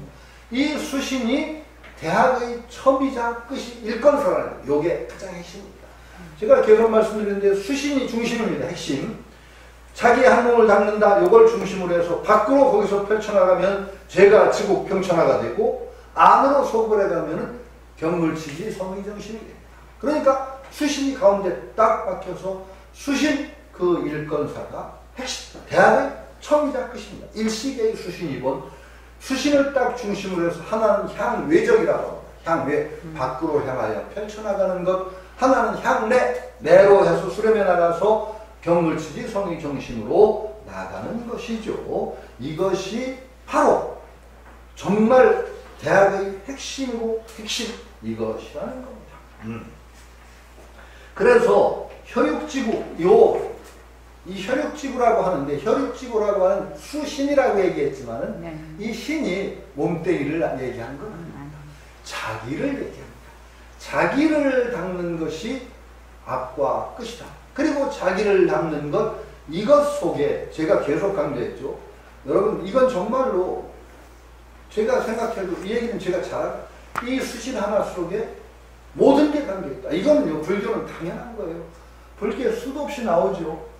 이 수신이 대학의 첨이자 끝이 일건사라는 거예요. 이게 가장 핵심입니다. 제가 계속 말씀드리는데 수신이 중심입니다. 핵심. 자기 한 몸을 닦는다. 이걸 중심으로 해서 밖으로 거기서 펼쳐나가면 죄가 지고 병천하가 되고 안으로 속을 해가면은 경물치지 성의정신이 됩니다. 그러니까 수신이 가운데 딱 박혀서 수신 그 일건사가 핵심, 대학의 처음이자 끝입니다. 일시계의 수신이본 수신을 딱 중심으로 해서 하나는 향외적이라고 합니다. 향외, 밖으로 향하여 펼쳐나가는 것, 하나는 향내, 내로 해서 수렴해 나가서 경물치지 성의 정신으로 나가는 것이죠. 이것이 바로 정말 대학의 핵심이고 핵심 이것이라는 겁니다. 그래서 혈육지구 이 혈육지구라고 하는데 혈육지구라고 하는 수신이라고 얘기했지만은 네. 이 신이 몸뚱이를 얘기하는 건 아닙니다. 자기를 얘기합니다. 자기를 닦는 것이 앞과 끝이다. 그리고 자기를 닦는 것 이것 속에 제가 계속 강조했죠. 여러분 이건 정말로 제가 생각해도 이 얘기는 제가 이 수신 하나 속에 모든 게 담겨있다. 이거는요 불교는 당연한 거예요. 불교에 수도 없이 나오죠.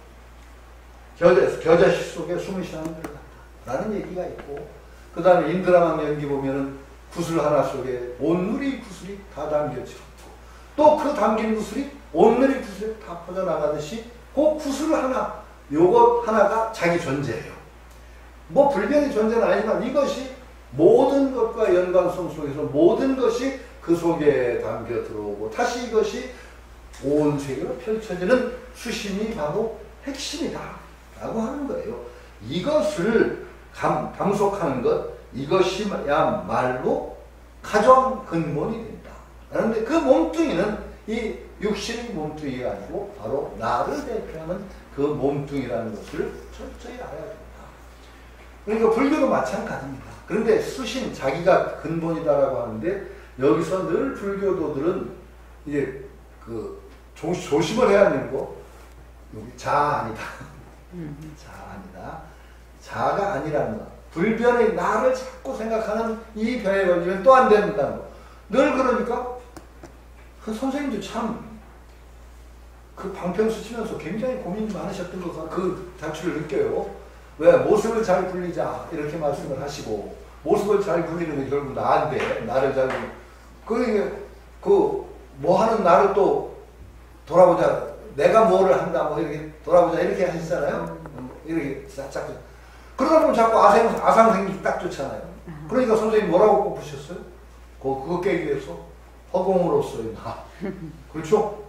겨자씨 속에 숨을 쉬는 들어간다 라는 얘기가 있고 그 다음에 인드라만 연기 보면은 구슬 하나 속에 온누리 구슬이 다 담겨져 있고 또 그 담긴 구슬이 온누리 구슬이 다 퍼져나가듯이 그 구슬 하나 요것 하나가 자기 존재예요. 뭐 불변의 존재는 아니지만 이것이 모든 것과 연관성 속에서 모든 것이 그 속에 담겨 들어오고 다시 이것이 온 세계로 펼쳐지는 수신이 바로 핵심이다 라고 하는 거예요. 이것을 감속하는 것 이것이야말로 가장 근본이 된다. 그런데 그 몸뚱이는 이 육신의 몸뚱이가 아니고 바로 나를 대표하는 그 몸뚱이라는 것을 철저히 알아야 된다. 그러니까 불교도 마찬가지입니다. 그런데 수신 자기가 근본이다라고 하는데 여기서 늘 불교도들은 이제 그 조심을 해야 하는 거 여기 자 아니다. 자 아니다. 자가 아니라는 거. 불변의 나를 자꾸 생각하는 이 변에 걸리면 또 안 된다는 거. 늘 그러니까 그 선생님도 참 그 방평수 치면서 굉장히 고민이 많으셨던 것 그 자취를 느껴요. 왜 모습을 잘 굴리자 이렇게 말씀을 하시고 모습을 잘 굴리는 게 결국 나인데 나를 잘 그 뭐 하는 나를 또 돌아보자 내가 뭐를 한다 뭐 이렇게 돌아보자 이렇게 하시잖아요. 이렇게 싹 그러다 보면 자꾸 아상생기 딱 좋잖아요. 그러니까 선생님 뭐라고 꼽으셨어요? 그거 깨기 위해서 허공으로서의 나. 그렇죠?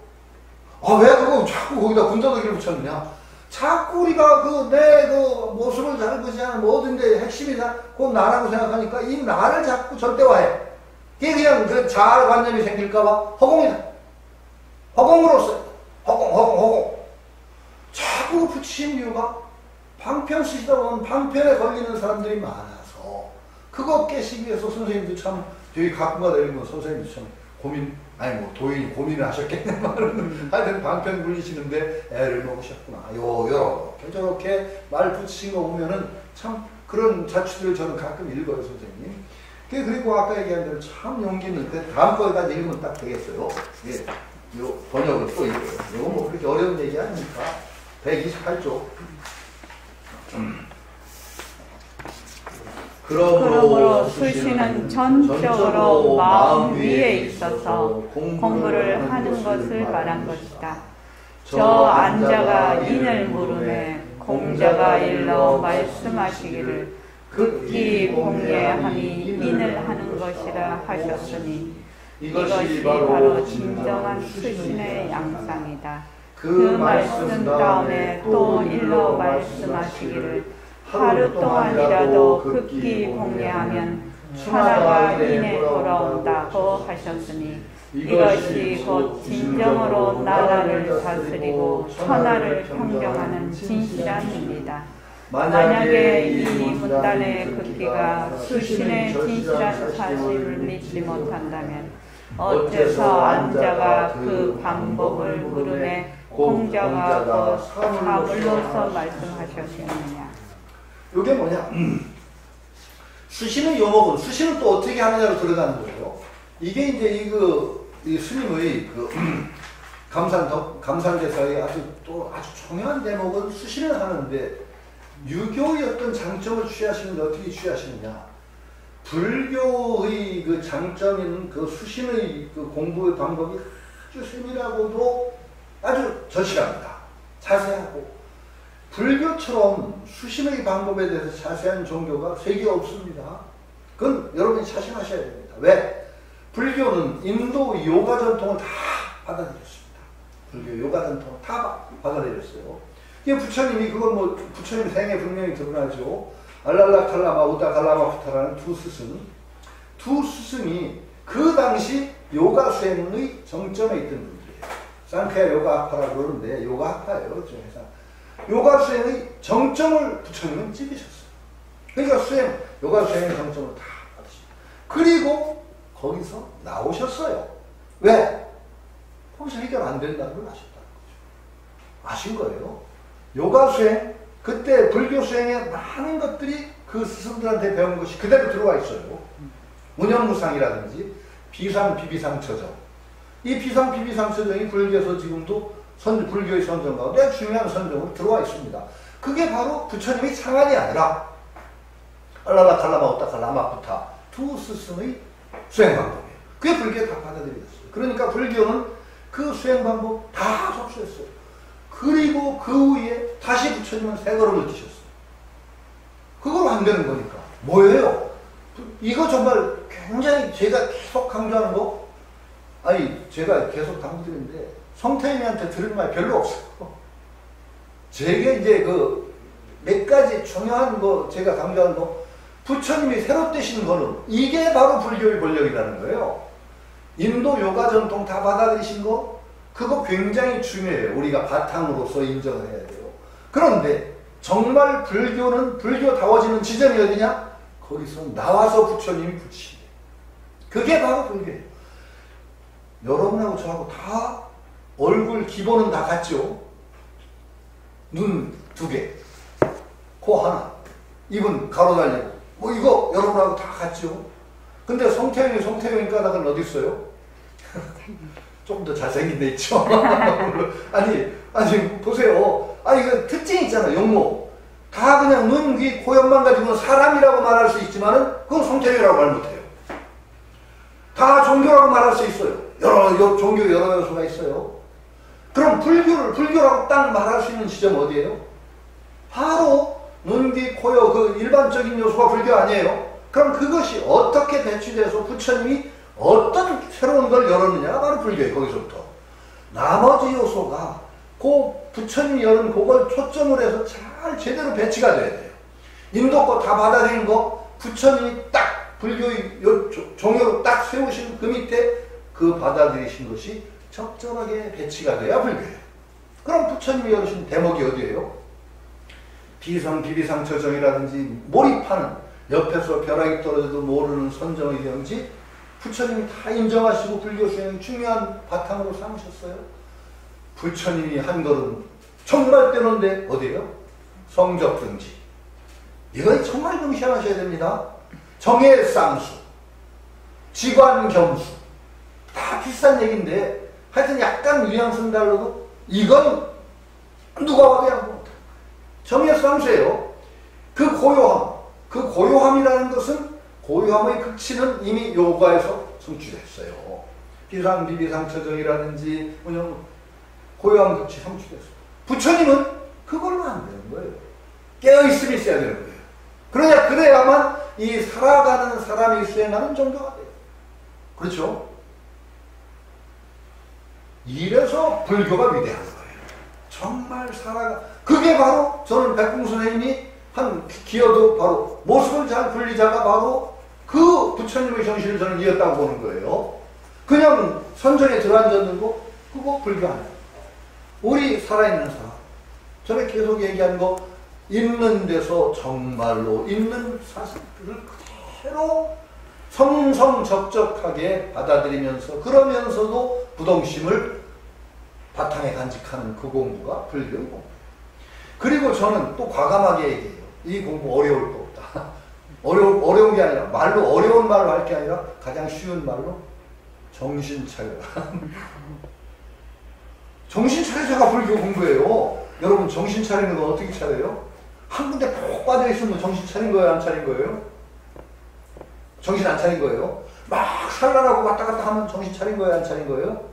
아, 왜 그거 자꾸 거기다 군더더기를 붙였느냐? 자꾸 우리가 내 모습을 잘 보지 않은 뭐든지 핵심이다. 그 나라고 생각하니까 이 나를 자꾸 절대화해. 그게 그냥 그 자아관념이 생길까봐 허공이다. 허공으로서 허공. 자꾸 붙인 이유가 방편 쓰시다 보면 방편에 걸리는 사람들이 많아서 그거 깨시기 위해서 선생님도 참 되게 각구가 되는 선생님도 참 고민, 아니 뭐 도인이 고민을 하셨겠네 말은 하여튼 방편 굴리시는데 애를 먹으셨구나. 요렇게 저렇게 말 붙이신 거 보면은 참 그런 자취들을 저는 가끔 읽어요, 선생님. 그리고 아까 얘기한 대로 참 용기 있는 그 다음 거에다 읽으면 딱 되겠어요. 예, 요 번역을 또 읽어요. 이거 뭐 그렇게 어려운 얘기 아니니까 128쪽. 그러므로 수시는 전적으로 마음 위에 있어서 공부를 하는 것을 말한 것이다. 저 안자가 인을 물음에 공자가 일러 말씀하시기를 극기 공예함이 인을 하는 것이라 하셨으니 이것이 바로 진정한 수신의 양상이다. 그 말씀 다음에 또 일러 말씀하시기를 하루 동안이라도 극기 공예하면 천하가 인에 돌아온다고 하셨으니 이것이 곧 진정으로 나라를 다스리고 천하를 평정하는 진실한 일이다. 만약에 이 문단의 극기가 수신의 진실한 사실을 믿지 못한다면 어째서 안자가 그 방법을 물음에 공자가 그 사물로서 말씀하셨느냐. 이게 뭐냐? 수신의 요목은 수신을 또 어떻게 하느냐로 들어가는 거예요. 이게 이제 이 스님의 감산대사의 아주 중요한 대목은 수신을 하는데 유교의 어떤 장점을 취하시는데 어떻게 취하시느냐? 불교의 그 장점인 그 수신의 그 공부의 방법이 아주 세밀하고도 아주 절실합니다. 자세하고. 불교처럼 수신의 방법에 대해서 자세한 종교가 세계에 없습니다. 그건 여러분이 자신하셔야 됩니다. 왜? 불교는 인도 요가 전통을 다 받아들였습니다. 불교 요가 전통을 다 받아들였어요. 이게 부처님이 그건 뭐 부처님 생애 분명히 드러나죠. 알랄라 칼라마 우다 칼라마 후타라는 두 스승이 그 당시 요가 수행의 정점에 있던 분들이에요. 상쾌야 요가학파라고 그러는데 요가학파예요. 그쪽에서. 요가 수행의 정점을 부처님은 찍으셨어요. 그러니까 요가 수행의 정점을 다 받으셨어요. 그리고 거기서 나오셨어요. 왜? 거기서 해결 안 된다는 걸 아셨다는 거죠. 아신 거예요. 요가 수행, 그때 불교 수행의 많은 것들이 그 스승들한테 배운 것이 그대로 들어와 있어요. 무념무상이라든지 비상비비상처정. 이 비상비비상처정이 불교에서 지금도 불교의 선정 가운데 중요한 선정으로 들어와 있습니다. 그게 바로 부처님의 창안이 아니라 알라라 칼라마 오타 칼라마부타 두 스승의 수행 방법이에요. 그게 불교에 다 받아들였어요. 그러니까 불교는 그 수행 방법 다 접수했어요. 그리고 그 후에 다시 부처님은 새 걸음을 뛰셨어요. 그걸 안 되는 거니까. 뭐예요? 이거 정말 굉장히 제가 계속 강조하는 거, 아니 제가 계속 강조드리는데 성태님한테 들은 말 별로 없어요. 제게 이제 그 몇 가지 중요한 거 제가 강조하는 거, 부처님이 새로 떼신 거는 이게 바로 불교의 권력이라는 거예요. 인도 요가 전통 다 받아들이신 거, 그거 굉장히 중요해요. 우리가 바탕으로서 인정을 해야 돼요. 그런데 정말 불교는 불교다워지는 지점이 어디냐? 거기서 나와서 부처님이 붙이시네. 그게 바로 불교예요. 여러분하고 저하고 다 얼굴 기본은 다 같죠? 눈 2개, 코 하나, 입은 가로 달리고, 뭐 이거 여러분하고 다 같죠? 근데 송태용이 까닭은 어디 있어요? 조금 더 잘생긴 데 있죠? 아니 보세요. 아니 그 특징 있잖아요. 용모. 다 그냥 눈, 귀, 코, 옆만 가지고는 사람이라고 말할 수 있지만은 그건 송태용이라고 말 못해요. 다 종교라고 말할 수 있어요. 종교 여러 요소가 있어요. 그럼 불교라고 딱 말할 수 있는 지점 어디예요? 바로 눈, 귀, 코, 여, 그 일반적인 요소가 불교 아니에요? 그럼 그것이 어떻게 배치돼서 부처님이 어떤 새로운 걸 열었느냐가 바로 불교예요. 거기서부터. 나머지 요소가 그 부처님이 열은 그걸 초점을 해서 잘 제대로 배치가 돼야 돼요. 인도 거 다 받아들인 거 부처님이 딱 불교의 종교로 딱 세우신 그 밑에 그 받아들이신 것이 적절하게 배치가 돼야 불교예요. 그럼 부처님이 열으신 대목이 어디예요? 비비상처정이라든지 몰입하는, 옆에서 벼락이 떨어져도 모르는 선정의 경지, 부처님이 다 인정하시고 불교 수행의 중요한 바탕으로 삼으셨어요. 부처님이 한 걸음 정말 때는데 어디예요? 성적등지. 이거 정말 명시하셔야 됩니다. 정예쌍수, 직관겸수, 다 비싼 얘기인데 하여튼 약간 뉘앙스는 달라도 이건 누가 와도 양보 못해. 정예쌍수예요. 그 고요함이라는 것은, 고요함의 극치는 이미 요가에서 성취됐어요. 비비상처정이라든지 고요함 극치 성취됐어요. 부처님은 그걸로 안 되는 거예요. 깨어있음이 있어야 되는 거예요. 그래야만 이 살아가는 사람이 수행하는 정도가 돼요. 그렇죠? 이래서 불교가 위대한 거예요. 정말 그게 바로 저는 백공 선생님이 한 기여도 바로 모습을 잘 분리자가 바로 그 부처님의 정신을 저는 이었다고 보는 거예요. 그냥 선전에 들어앉았는 거 그거 불교 아니에요. 우리 살아있는 사람, 저는 계속 얘기한 거, 있는 데서 정말로 있는 사실을 그대로 성성적적하게 받아들이면서, 그러면서도 부동심을 바탕에 간직하는 그 공부가 불교의 공부. 그리고 저는 또 과감하게 얘기해요. 이 공부 어려울 거 없다. 어려운 게 아니라, 어려운 말로 할 게 아니라 가장 쉬운 말로 정신 차려라. 정신 차려서가 불교 공부예요. 여러분 정신 차리는 건 어떻게 차려요? 한 군데 푹 빠져있으면 정신 차린 거예요? 안 차린 거예요? 정신 안 차린 거예요? 막 산란하고 왔다 갔다 하면 정신 차린 거예요? 안 차린 거예요?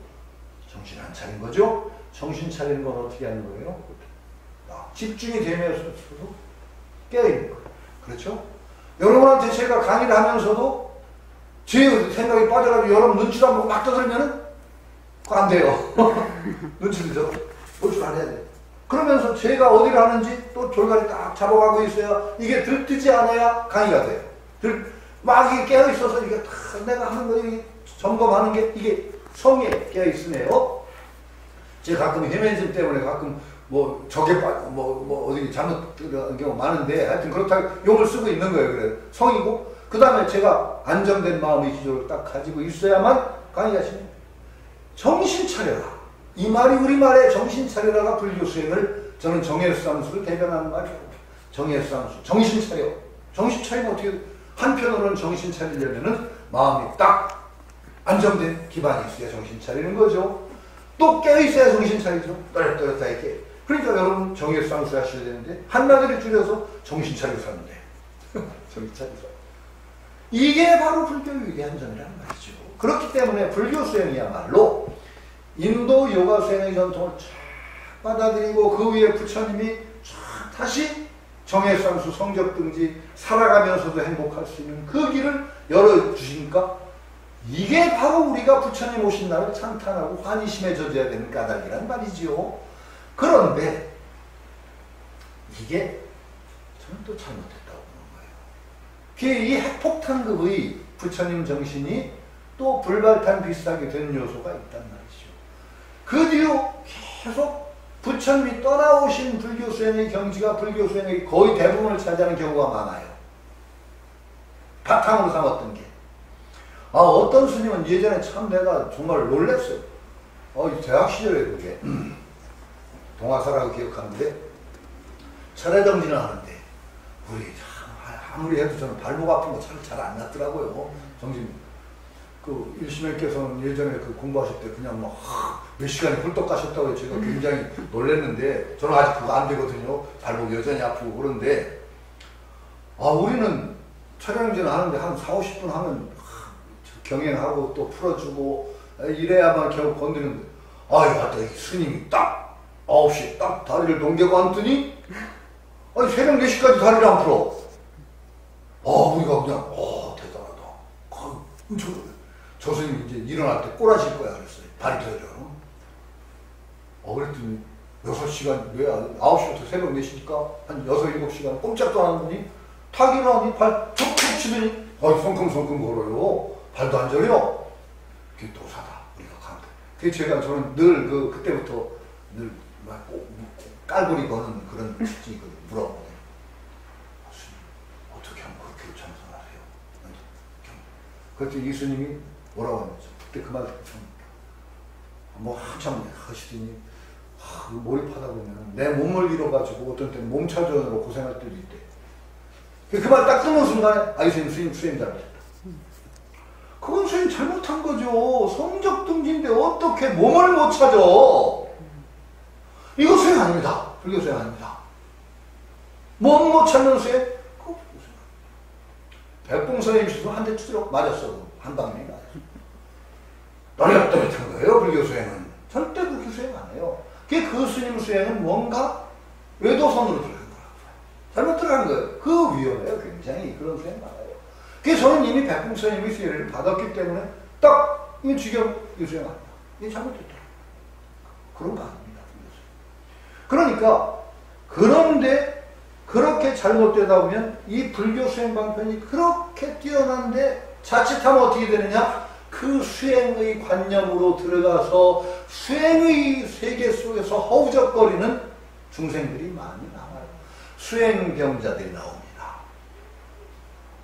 정신 안 차린 거죠? 정신 차리는 건 어떻게 하는 거예요? 집중이 되면서도 깨어있는 거예요. 그렇죠? 여러분한테 제가 강의를 하면서도 제 생각이 빠져가지고 여러분 눈치도 안 보고 막 떠들면은 그거 안 돼요. 눈치를 줘. 노출 안 해야 돼요. 그러면서 제가 어디를 하는지 또 졸가리 딱 잡아가고 있어야, 이게 들뜨지 않아야 강의가 돼요. 막 이게 깨어있어서 이게 다 내가 하는 거 점검하는 게 이게 성에 깨어있으네요. 제가 가끔 헤매즘 때문에 가끔 어디 잘못 들어간 경우 많은데, 하여튼 그렇다고 용을 쓰고 있는 거예요. 그래. 성이고, 그 다음에 제가 안정된 마음의 기조를 딱 가지고 있어야만 강의가 진행돼요. 정신 차려라. 이 말이 우리말에 정신 차려라가 불교 수행을, 저는 정예쌍수를 대변하는 말이에요. 정예쌍수. 정신 차려. 정신 차리면 어떻게, 한편으로는 정신 차리려면은 마음이 딱 안정된 기반이 있어야 정신 차리는 거죠. 또 깨어있어야 정신 차리죠. 또렷또렷 이렇게. 그러니까 여러분 정예쌍수 하셔야 되는데, 한마디를 줄여서 정신 차리고 사는 데. 정신 차리고 사는. 이게 바로 불교의 위대한 점이라는 말이죠. 그렇기 때문에 불교 수행이야말로 인도 요가 수행의 전통을 쫙 받아들이고, 그 위에 부처님이 쫙 다시 정예쌍수, 성적등지, 살아가면서도 행복할 수 있는 그 길을 열어주시니까, 이게 바로 우리가 부처님 오신 날을 찬탄하고 환희심에 젖어야 되는 까닭이란 말이지요. 그런데 이게 저는 또 잘못했다고 보는 거예요. 이 핵폭탄급의 부처님 정신이 또 불발탄 비슷하게 된 요소가 있단 말이죠. 그 뒤로 계속 부처님이 떠나오신 불교 수행의 경지가 불교 수행의 거의 대부분을 차지하는 경우가 많아요. 바탕으로 삼았던 게. 어떤 스님은 예전에 참 내가 정말 놀랐어요. 대학 시절에 그게 동화사라고 기억하는데, 차례정진을 하는데, 우리 아무리 해도 저는 발목 아픈 거 잘 안 났더라고요. 정신. 그 일심행께서는 예전에 그 공부하실 때 그냥 몇 시간이 훌떡 가셨다고 제가 굉장히 놀랐는데, 저는 아직 그거 안 되거든요. 발목 여전히 아프고 그런데, 우리는 차례정진을 하는데 한 40, 50분 하면 경행하고 또 풀어주고 이래야만 겨우 건드는데, 이 스님이 딱 9시 딱 다리를 넘겨고 앉더니, 새벽 4시까지 다리를 안 풀어. 우리가 그냥, 대단하다. 저 스님 이제 일어날 때 꼬라실 거야 그랬어요. 발이 터져. 그랬더니 6시간, 왜 9시부터 새벽 4시니까 한 6, 7시간 꼼짝도 안 하더니 탁 일어나니 발 툭툭 치더니 성큼성큼 걸어요. 발도 안 저려. 그게 도사다. 우리가 강다. 그게 저는 늘 그때부터 늘 막 깔고리 거는 그런 물어보거든요. 그때 예수님이 뭐라고 하냐죠. 그때 그 말 뭐 한참 하시더니 몰입하다 보면 내 몸을 잃어가지고 어떤 때는 몸차전으로 고생할 때도 있대. 그 말 딱 듣는 순간에 예수님 수행 잘못했다. 그건 수행 잘못한 거죠. 성적 등지인데 어떻게 몸을 못 찾아. 이거 수행 아닙니다. 불교 수행 아닙니다. 몸 못 찾는 수행? 그거 수행. 백봉선생님 실수 한 대 두드려 맞았어. 한 방에 맞았어. 떨렸던 거예요. 불교 수행은. 절대 그렇게 수행 안 해요. 그 스님 수행은 뭔가 외도선으로 들어간 거라고요. 잘못 들어간 거예요. 그 위험해요. 굉장히 그런 수행 많아요. 그래서 저는 이미 백봉선생님의 수행을 받았기 때문에 딱 이 지경 이 수행 아니다. 이게 잘못됐다. 그런 거 아닙니다. 그러니까 그런데 그렇게 잘못되다 보면 이 불교 수행 방편이 그렇게 뛰어난데 자칫하면 어떻게 되느냐? 그 수행의 관념으로 들어가서 수행의 세계 속에서 허우적거리는 중생들이 많이 나와요. 수행병자들이 나옵니다.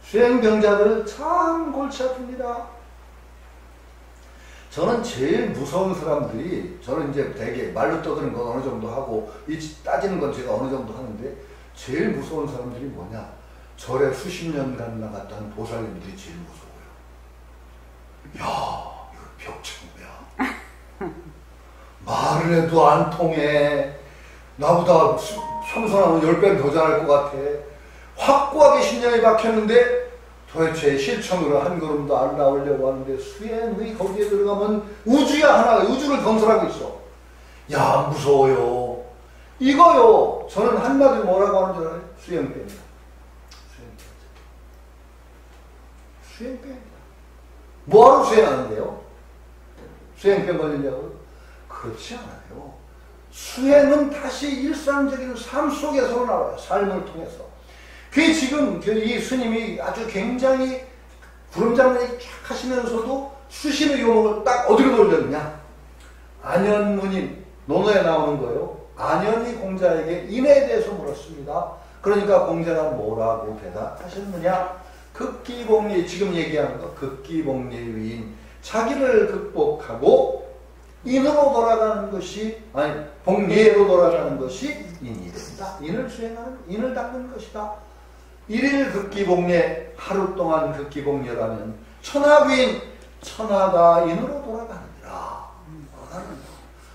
수행병자들은 참 골치 아픕니다. 저는 제일 무서운 사람들이, 저는 이제 되게 말로 떠드는 건 어느 정도 하고 따지는 건 제가 어느 정도 하는데, 제일 무서운 사람들이 뭐냐? 절에 수십 년간 나갔던 보살님들이 제일 무서워요. 야, 이거 벽체구야. 말을 해도 안 통해. 나보다 삼선하면 10배는 더 잘할 것 같아. 확고하게 신념이 박혔는데 도대체 실천으로 한 걸음도 안 나오려고 하는데 수행의 거기에 들어가면 우주야 하나가 우주를 건설하고 있어. 야, 무서워요. 이거요. 저는 한마디로 뭐라고 하는 줄 알아요? 수행병이다. 수행병이다. 뭐하러 수행하는데요? 수행병 걸리려고? 그렇지 않아요. 수행은 다시 일상적인 삶 속에서 나와요. 삶을 통해서. 그게 지금 이 스님이 아주 굉장히 구름장난이 쫙 하시면서도 수신의 요목을 딱 어디로 돌렸냐? 안현무님, 논어에 나오는 거예요. 안현이 공자에게 인에 대해서 물었습니다. 그러니까 공자가 뭐라고 대답하셨느냐? 극기복리, 지금 얘기하는 거, 극기복리 위인, 자기를 극복하고 인으로 돌아가는 것이, 아니, 복리로 돌아가는 것이 인이 된다. 인을 수행하는, 인을 닦는 것이다. 일일 극기복리, 하루 동안 극기복리라면 천하귀인, 천하가 인으로 돌아가느니라.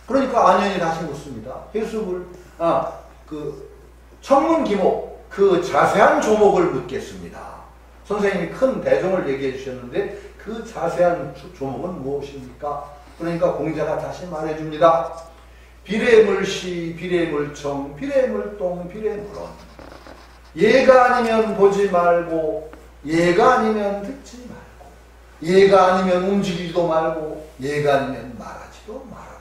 그러니까 안현이 다시 묻습니다. 해수불, 청문기목, 그 자세한 조목을 묻겠습니다. 선생님이 큰 대종을 얘기해 주셨는데 그 자세한 조목은 무엇입니까? 그러니까 공자가 다시 말해 줍니다. 비례물시, 비례물청, 비례물동, 비례물원. 얘가 아니면 보지 말고, 얘가 아니면 듣지 말고, 얘가 아니면 움직이지도 말고, 얘가 아니면 말하지도 말아라.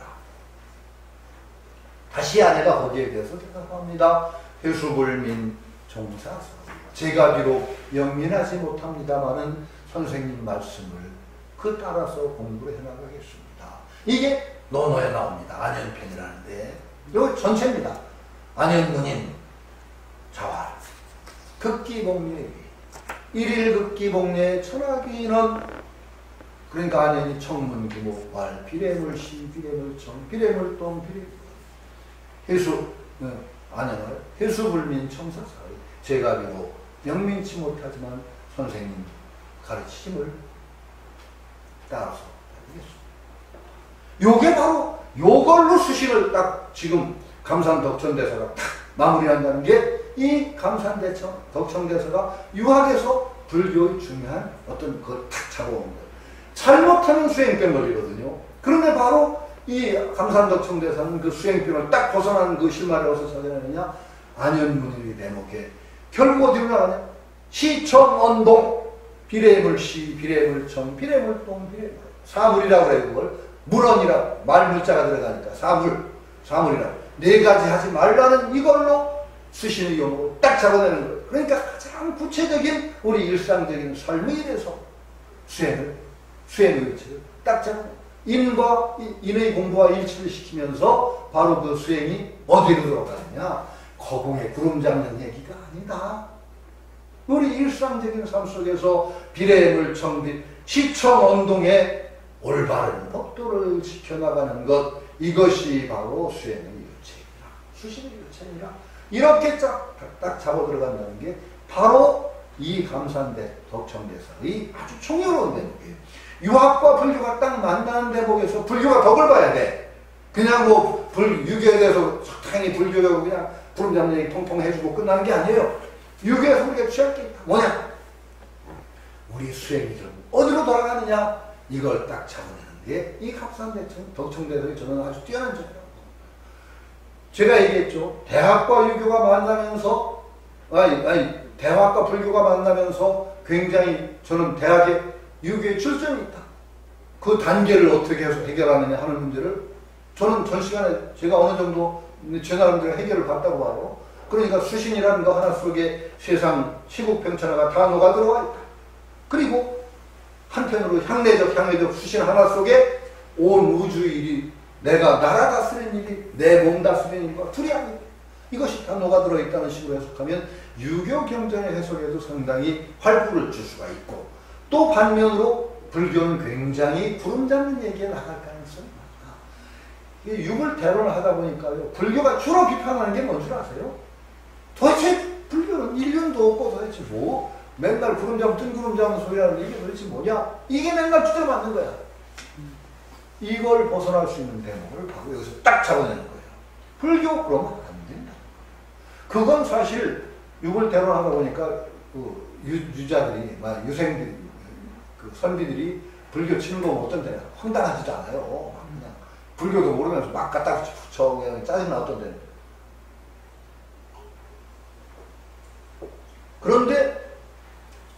다시 아내가 거기에 대해서 대답합니다. 해수불민 종사서. 제가 비록 영민하지 못합니다마는 선생님 말씀을 그 따라서 공부를 해나가겠습니다. 이게 논어에 나옵니다. 안현편이라는데 이거 전체입니다. 안현문인 자활 극기복리 일일 극기복리의 천하귀인은 그러니까 안현이 청문기목왈 비례물시 비례물청 비례물동 해수 안현을 해수불민 청사사의 제가 비록 영민치 못하지만 선생님 가르치심을 따라서 하겠습니다. 요게 바로 요걸로 수식을 딱 지금 감산덕천대사가 딱 마무리한다는 게 이 감산덕천대사가 유학에서 불교의 중요한 어떤 그걸 탁 잡아온 거예요. 잘못하면 수행병걸이거든요. 그런데 바로 이 감산덕천대사는 그 수행병을 딱 벗어나는 그 실마리 어디서 찾아내느냐? 안현문의 대목에 결국 어디로 나가냐? 시청언동 비례물시 비례물청 비례물동 비례물 사물이라고 그래요. 그걸 물언이라 말물자가 들어가니까 사물이라고 네 가지 하지 말라는 이걸로 수신의 용어를 딱 잡아내는 거예요. 그러니까 가장 구체적인 우리 일상적인 삶에 대해서 수행의 위치를 딱 잡아내요. 인과 인의 공부와 일치를 시키면서 바로 그 수행이 어디로 들어가느냐? 거공의 구름 잡는 얘기가 아니다. 우리 일상적인 삶 속에서 비례물청, 시청 언동의 올바른 법도를 지켜나가는 것, 이것이 바로 수행의 유체이라, 수신의 유체이라, 이렇게 딱 잡아 들어간다는 게 바로 이 감산대 덕청대사의 아주 총명한 대목이에요. 유학과 불교가 딱 만나는 대목에서 불교가 덕을 봐야 돼. 그냥 뭐 유교에 대해서 적당히 불교라고 그냥 부름잡는 얘기 통통 해주고 끝나는 게 아니에요. 유교에서 우리가 취할 게 있다. 뭐냐? 우리 수행이들은 어디로 돌아가느냐? 이걸 딱 잡아내는 게 이 감산대 덕청대사의 저는 아주 뛰어난 점이라고. 제가 얘기했죠. 대학과 유교가 만나면서 대학과 불교가 만나면서 굉장히 저는 대학에 유교에 출전이 있다. 그 단계를 어떻게 해서 해결하느냐 하는 문제를 저는 전 시간에 제가 어느 정도 제 나름대로 해결을 봤다고 봐요. 그러니까 수신이라는 거 하나 속에 세상 시국평천하가 다 녹아 들어와 있다. 그리고 한편으로 향내적 수신 하나 속에 온 우주 일이 내가 나라 다스리는 일이 내 몸 다스리는 일과 둘이 아니다. 이것이 다 녹아 들어 있다는 식으로 해석하면 유교 경전의 해석에도 상당히 활구를 줄 수가 있고, 또 반면으로 불교는 굉장히 부름잡는 얘기에 나갈 가능성이 많다. 육을 대론을 하다 보니까요, 불교가 주로 비판하는 게 뭔 줄 아세요? 도대체 불교는 인륜도 없고 도대체 뭐 맨날 구름잡고 뜬구름 잡는 소리 하는 이게 도대체 뭐냐? 이게 맨날 주제 맞는 거야. 이걸 벗어날 수 있는 대목을 바로 여기서 딱 잡아내는 거예요. 불교 그러면 안 된다. 그건 사실 육을 대론하다 보니까 그 유자들이, 유생들이, 그 선비들이 불교 치는 거 어떤데 황당하지도 않아요. 그냥 불교도 모르면서 막 갖다 붙여 그냥 짜증나 어떤데. 그런데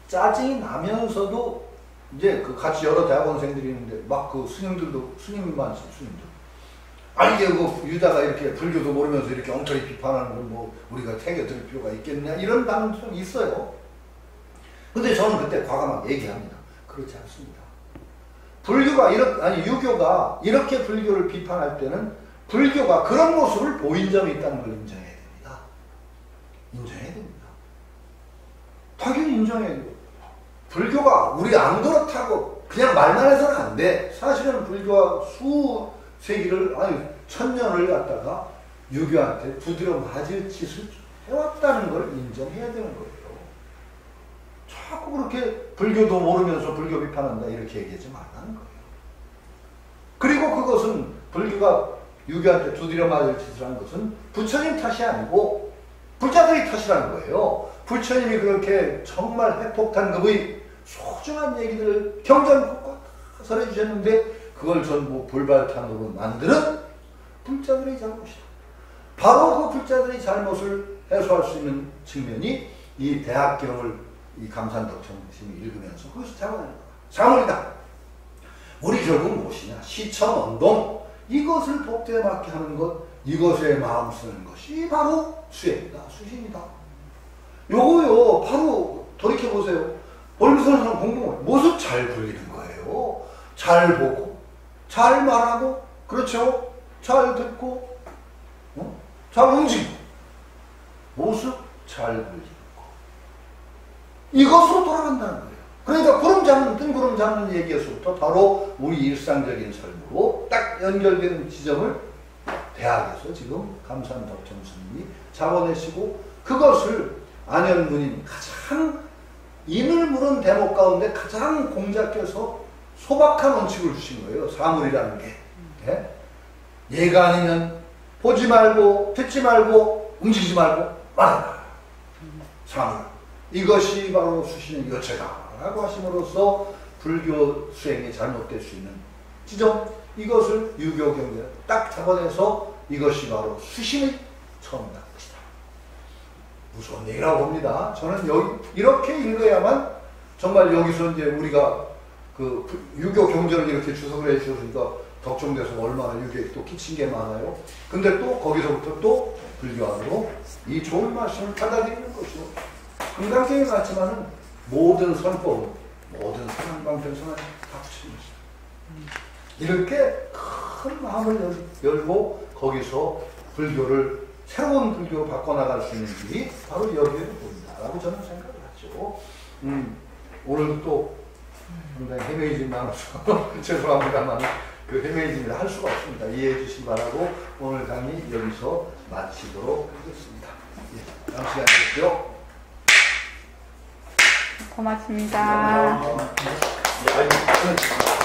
짜증이 나면서도 이제 그 같이 여러 대학원생들이 있는데 막 그 스님들도 스님만 스님들. 이게 그 유다가 이렇게 불교도 모르면서 이렇게 엉터리 비판하는 걸 뭐 우리가 태겨 들을 필요가 있겠냐 이런 가능성이 있어요. 근데 저는 그때 과감하게 얘기합니다. 그렇지 않습니다. 불교가 유교가 이렇게 불교를 비판할 때는 불교가 그런 모습을 보인 점이 있다는 걸 인정해야 됩니다. 인정해야 됩니다. 당연히 인정해야 돼요. 불교가 우리 안 그렇다고 그냥 말만 해서는 안 돼. 사실은 불교가 수세기를, 천년을 갖다가 유교한테 두드려 맞을 짓을 해왔다는 걸 인정해야 되는 거예요. 자꾸 그렇게 불교도 모르면서 불교 비판한다 이렇게 얘기하지 말라는 거예요. 그리고 그것은 불교가 유교한테 두드려 맞을 짓을 한 것은 부처님 탓이 아니고 불자들의 탓이라는 거예요. 부처님이 그렇게 정말 핵폭탄급의 소중한 얘기들을 경전국과 설해주셨는데 그걸 전부 불발탄으로 만드는 불자들의 잘못이다. 바로 그 불자들의 잘못을 해소할 수 있는 측면이 이 대학경을 이 감산덕청심이 읽으면서 그것을 잡아내는 거야. 사물이다. 우리 결국 무엇이냐? 시천언동, 이것을 법도에 맞게 하는 것, 이것에 마음 쓰는 것이 바로 수행이다. 수신이다. 요거요, 바로 돌이켜보세요. 원리선생 공부는 모습 잘 굴리는 거예요. 잘 보고, 잘 말하고, 그렇죠? 잘 듣고, 잘 움직이고, 모습 잘 굴리는 거. 이것으로 돌아간다는 거예요. 그러니까 구름 잡는, 뜬구름 잡는 얘기에서부터 바로 우리 일상적인 삶으로 딱 연결되는 지점을 대학에서 지금 감산덕청 스님이 잡아내시고, 그것을 안현문인 가장 인을 물은 대목 가운데 가장 공작해서 소박한 원칙을 주신 거예요. 사물이라는 게. 네? 얘가 아니면 보지 말고 듣지 말고 움직이지 말고 말아라. 사물. 이것이 바로 수신의 여체다 라고 하심으로써 불교 수행이 잘못될 수 있는 지점, 이것을 유교 경전에 딱 잡아내서 이것이 바로 수신의 처음이다. 무서운 얘기라고 봅니다. 저는 이렇게 읽어야만 정말 여기서 이제 우리가 그 유교 경전을 이렇게 주석을 해주셨으니까 덕청돼서 얼마나 유교에 또 끼친 게 많아요. 근데 또 거기서부터 또 불교 안으로 이 좋은 말씀을 받아들이는 것이죠. 금강경에 같지만은 모든 선법, 모든 상황방편선은 다 붙인 것입니다. 이렇게 큰 마음을 열고 거기서 불교를 새로운 불교로 바꿔나갈 수 있는 길이 바로 여기에 보인다라고 저는 생각을 하죠. 오늘도 또 상당히 헤매이진 많아서 죄송합니다만 그 헤매이진을 할 수가 없습니다. 이해해 주시기 바라고 오늘 강의 여기서 마치도록 하겠습니다. 예, 다음 시간에 뵙죠. 고맙습니다. 예,